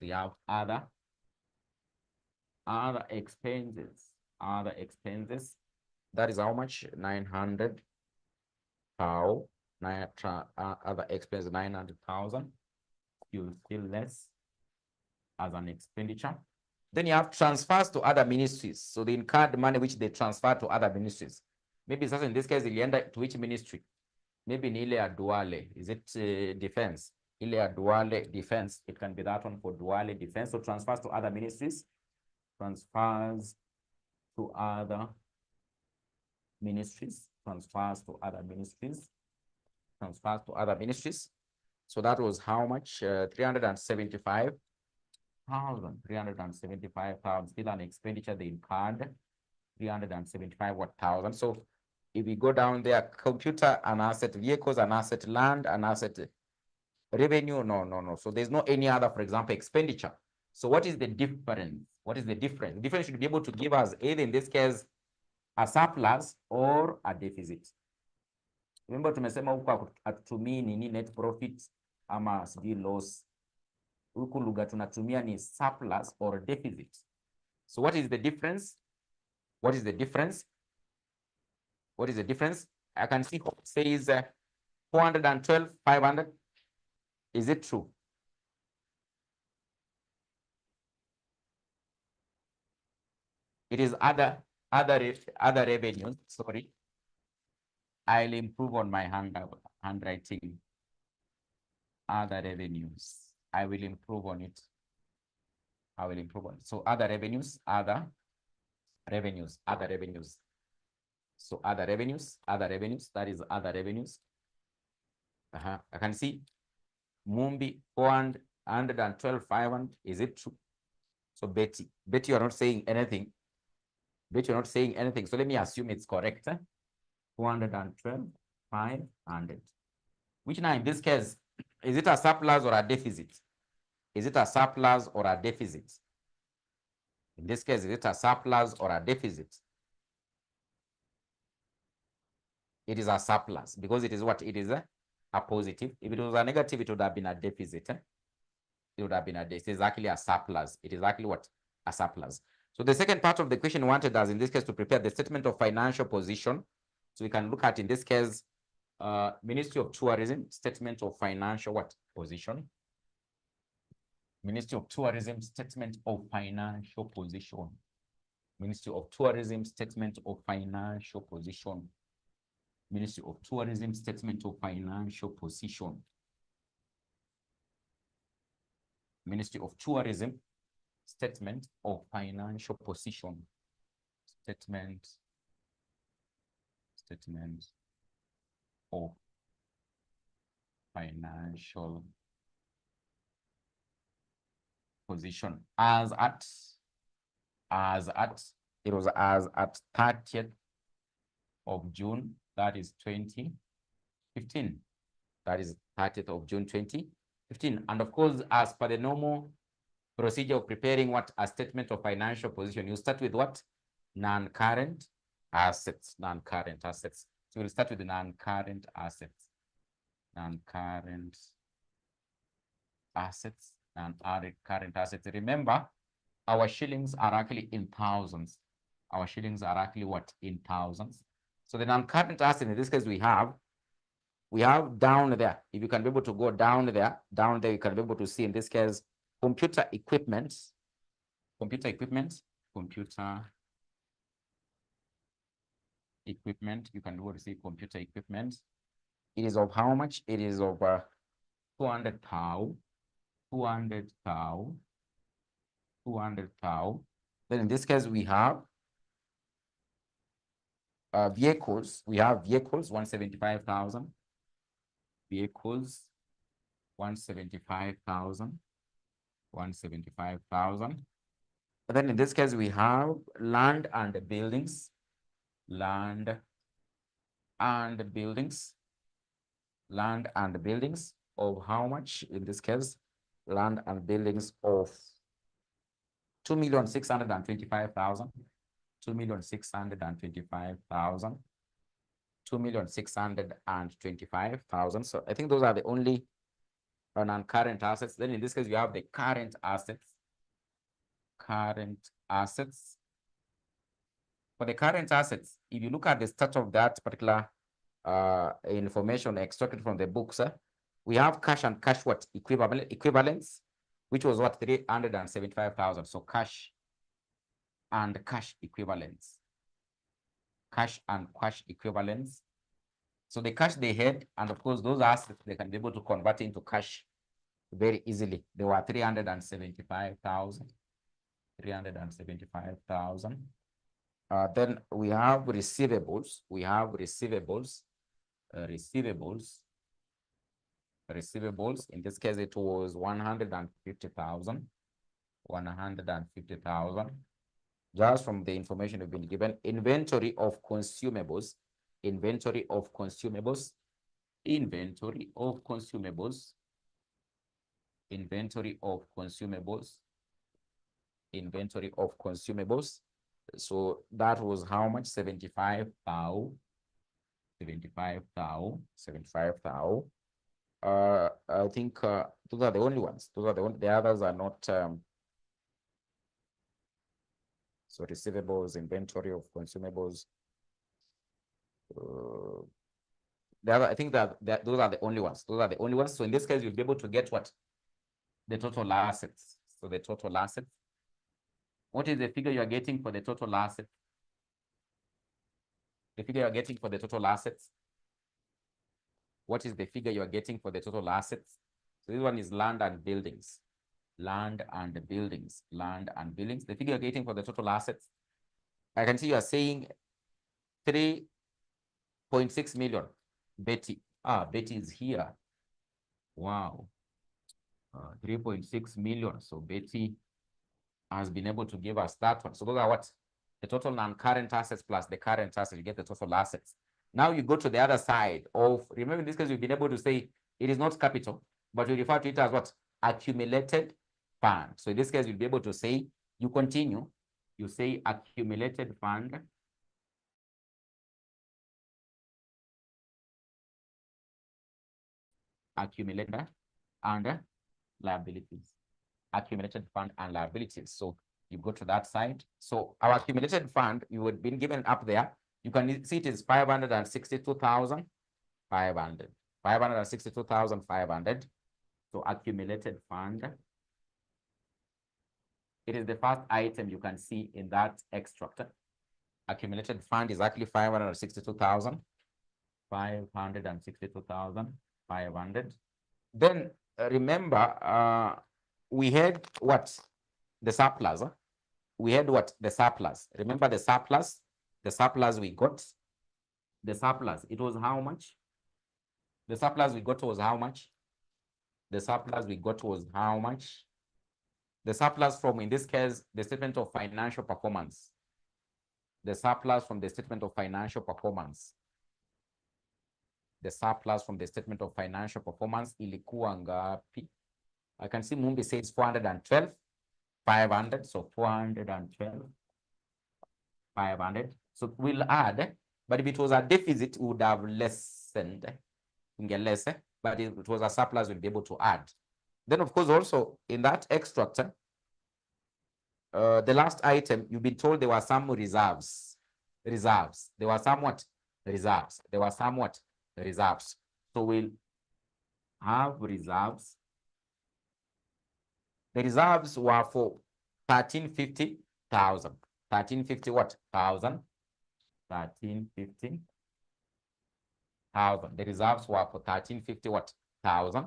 Speaker 1: We have other expenses. That is how much? 900. How? Other expenses 900,000. You feel less as an expenditure. Then you have transfers to other ministries. So the incurred money which they transfer to other ministries. Maybe it's also in this case, it'll end up to which ministry? Maybe Ile Duale. Is it defense? Ile Duale defense. It can be that one for Duale defense. So transfers to other ministries. Transfers to other ministries. So that was how much? 375,000. 375,000. Still an expenditure they incurred. 375,000. So if we go down there, computer an asset, vehicles an asset, land an asset, revenue, no. So there's no any other, for example, expenditure. So what is the difference? The difference should be able to give us either in this case a surplus or a deficit. Remember tumesema huko hatutumii nini net profit ama sijui loss. Huku lugha tunatumia ni surplus or deficit. So what is the difference? I can see Hope says 412,500. Is it true? It is other revenues. Sorry, I'll improve on my handwriting. Other revenues. I will improve on it. So other revenues. So other revenues. That is other revenues. I can see Mumbi 412,500. Is it true? So Betty, you are not saying anything. So let me assume it's correct. 412,500. Which now in this case, is it a surplus or a deficit? In this case, is it a surplus or a deficit? It is a surplus because it is what? It is a positive. If it was a negative, it would have been a deficit. It would have been a deficit. It is actually a surplus. It is actually what? A surplus. So the second part of the question wanted us in this case to prepare the statement of financial position. So we can look at in this case, Ministry of Tourism, statement of financial what? Position. Ministry of Tourism, statement of financial position. Ministry of Tourism, statement of financial position. Ministry of Tourism, statement of financial position. Ministry of Tourism, statement of financial position. statement of financial position as at 30th of June, that is 2015. That is 30th of June 2015. And of course, as per the normal procedure of preparing what a statement of financial position, you start with what? Non-current assets. Non-current assets. So we'll start with the non-current assets. Non-current assets and current assets. Remember, our shillings are actually in thousands. Our shillings are actually what? In thousands. So the non-current asset, in this case, we have down there. If you can be able to go down there, you can be able to see, in this case, computer equipment. You can be able to see computer equipment. It is of how much? It is of 200,000. Then in this case, we have vehicles. We have vehicles, 175,000. Vehicles, 175,000. And then in this case, we have land and buildings. Land and buildings of how much? In this case, land and buildings of 2,625,000. 2,625,000. 2,625,000. So I think those are the only non-current assets. Then in this case, you have the current assets. For the current assets, if you look at the start of that particular information extracted from the books, we have cash and cash what? Equivalents, which was what? 375,000. So cash and cash equivalents. Cash and cash equivalents. So the cash they had, and of course, those assets, they can be able to convert into cash very easily. They were 375,000. 375,000. Then we have receivables. Receivables. In this case, it was 150,000. 150,000. Just from the information we've been given. Inventory of consumables. Inventory of consumables. So that was how much? 75,000. 75,000. I think those are the only ones. The others are not. So receivables, inventory of consumables. I think that those are the only ones. So in this case, you'll be able to get what? The total assets. So the total assets. What is the figure you are getting for the total assets? The figure you are getting for the total assets. What is the figure you are getting for the total assets? So this one is land and buildings. The figure you're getting for the total assets. I can see you are saying 3.6 million. Betty is here. Wow. 3.6 million. So Betty has been able to give us that one. So those are what? The total non-current assets plus the current assets, you get the total assets. Now you go to the other side of, remember in this case, we've been able to say it is not capital, but we refer to it as what? Accumulated fund. So in this case, you'll be able to say, you continue, you say accumulated fund. Accumulated and liabilities. Accumulated fund and liabilities. So you go to that side. So our accumulated fund, you would been given up there. You can see it is 562,500. 562,500. So accumulated fund. It is the first item you can see in that extract. Accumulated fund is actually 562,000. 562,500. Then remember, we had what? The surplus. we had what? The surplus. Remember the surplus? The surplus we got. The surplus, it was how much? The surplus we got was how much? The surplus we got was how much? The surplus from, in this case, the statement of financial performance. The surplus from the statement of financial performance. The surplus from the statement of financial performance ilikuwa ngapi? I can see Mumbi says 412, 500. So 412, 500. So we'll add, but if it was a deficit, we would have lessened. Less, but if it was a surplus, we'll be able to add. Then, of course, also in that extract, the last item, you've been told there were some reserves. Reserves. There were somewhat reserves. There were somewhat reserves. So we'll have reserves. The reserves were for 1350,000. 1350 what? 1,000. 1350,000. The reserves were for 1350 what? 1,000.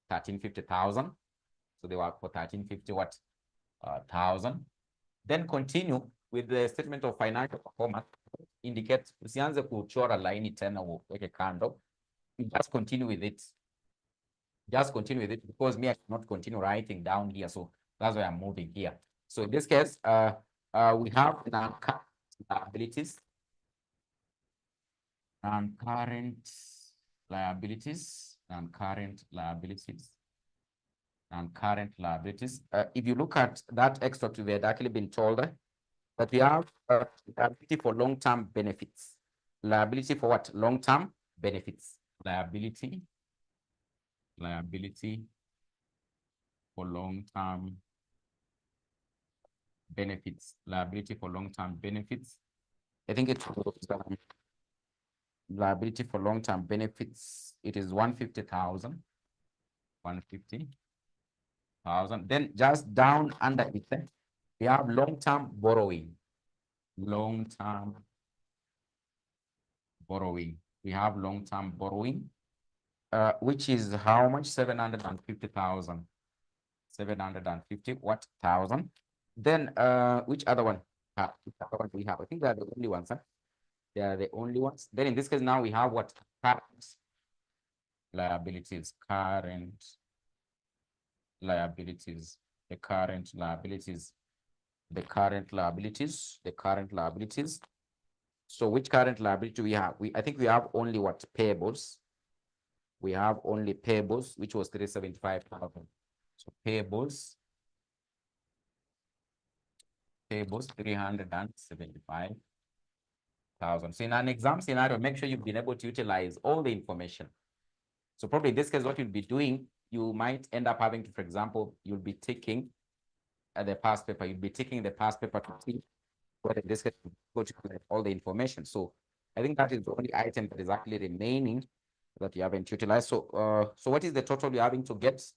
Speaker 1: 1350,000. So they were for 1350 what? 1,000. Then continue with the statement of financial performance. Indicate usianze kuchora line tena uweke kando. You just continue with it. Just continue with it because me I cannot continue writing down here. So that's why I'm moving here. So in this case, we have non-current liabilities. Non-current liabilities. Non-current liabilities. Non-current liabilities. If you look at that extract, we had actually been told that we have liability for long-term benefits. Liability for what? Long-term benefits. Liability for long-term benefits. Liability for long-term benefits. I think it was liability for long-term benefits. It is 150,000. 150,000. Then just down under it, we have long-term borrowing. Long-term borrowing. We have long-term borrowing, which is how much? 750,000. 750 what? 1,000. Then which other one? Which other one do we have? I think they are the only ones. They are the only ones. Then in this case, now we have what? Current liabilities. Current liabilities. The current liabilities. The current liabilities. The current liabilities. So which current liability we have? I think we have only what? Payables. We have only payables, which was 375,000. So payables 375,000. So in an exam scenario, make sure you've been able to utilize all the information. So probably in this case, what you'll be doing, you might end up having to, for example, you'll be taking the past paper. You'll be taking the past paper to see what in this case go to collect all the information. So I think that is the only item that is actually remaining that you haven't utilized. So so what is the total you're having to get?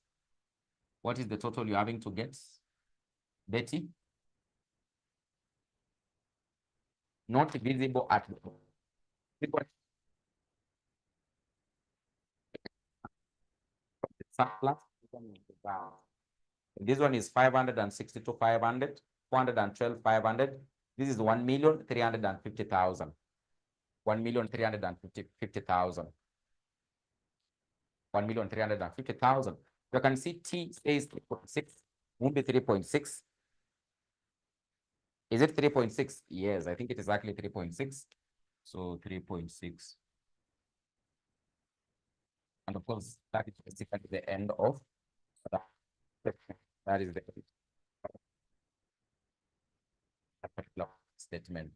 Speaker 1: What is the total you're having to get, Betty? Not visible at the surplus. This one is 562, 500, 412, 500. This is 1,350,000. 1,350,000. 1,350,000. You can see T says 3.6, won't be 3.6. Is it 3.6? Yes, I think it is actually 3.6. So 3.6. And of course, that is basically the end of that. That is the particular statement.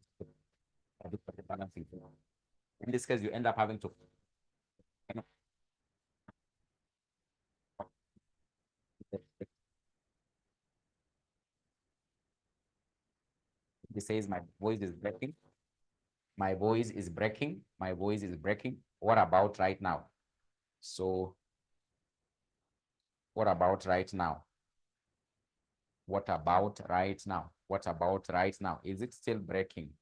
Speaker 1: In this case, you end up having to This says my voice is breaking. My voice is breaking. My voice is breaking. What about right now? So what about right now? What about right now? What about right now? Is it still breaking?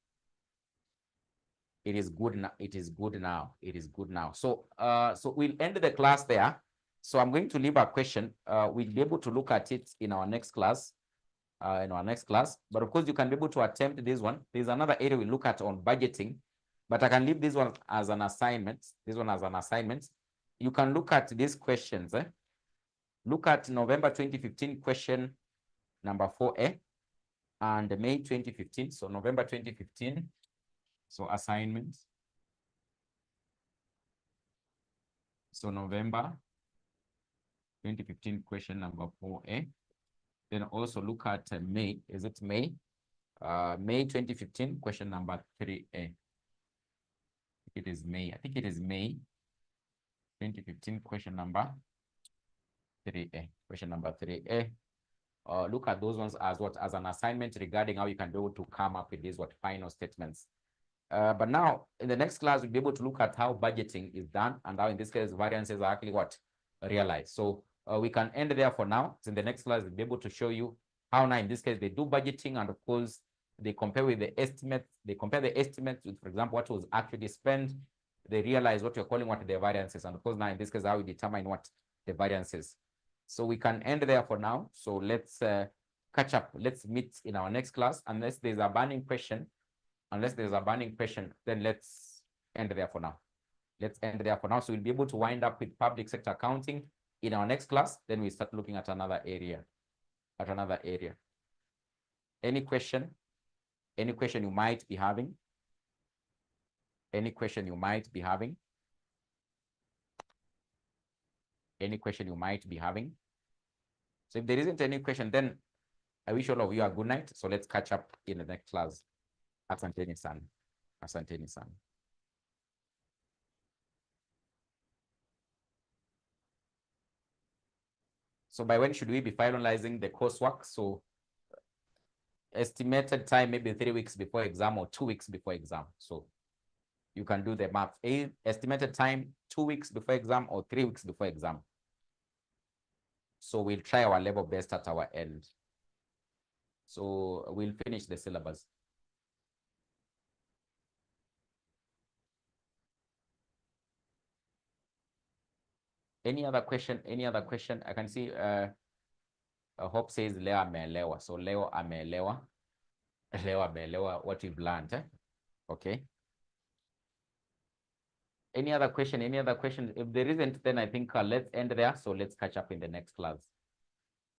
Speaker 1: It is good now. It is good now. It is good now. So so we'll end the class there. So I'm going to leave a question. We'll be able to look at it in our next class. in our next class. But of course, you can be able to attempt this one. There's another area we look at on budgeting, but I can leave this one as an assignment. This one as an assignment. You can look at these questions. Look at November 2015 question number 4A and May 2015. So November 2015. So assignments. So November 2015 question number 4A. Then also look at May. Is it May? May 2015 question number 3A. It is May. I think it is May 2015 question number 3A. Question number 3A. Look at those ones as what? As an assignment regarding how you can be able to come up with these final statements. But now in the next class, we'll be able to look at how budgeting is done and how in this case variances are actually what? Realized. So we can end there for now. So in the next class, we'll be able to show you how now in this case they do budgeting, and of course they compare with the estimates. They compare the estimates with, for example, what was actually spent. They realize what you're calling what the variances, and of course now in this case how we determine what the variances. So we can end there for now. So let's catch up. Let's meet in our next class. Unless there's a burning question, then let's end there for now. Let's end there for now. So we'll be able to wind up with public sector accounting in our next class. Then we start looking at another area. Any question? Any question you might be having? Any question you might be having? Any question you might be having? So if there isn't any question, then I wish all of you a good night. So let's catch up in the next class. Asanteni sana. Asanteni sana. So by when should we be finalizing the coursework? So estimated time, maybe 3 weeks before exam or 2 weeks before exam. So you can do the math. Estimated time, 2 weeks before exam or 3 weeks before exam. So we'll try our level best at our end. So we'll finish the syllabus. Any other question? Any other question? I can see Hope says Leo ameelewa. So Leo ameelewa. Leo ameelewa what you've learned. Okay. Any other question? Any other question? If there isn't, then I think let's end there. So let's catch up in the next class.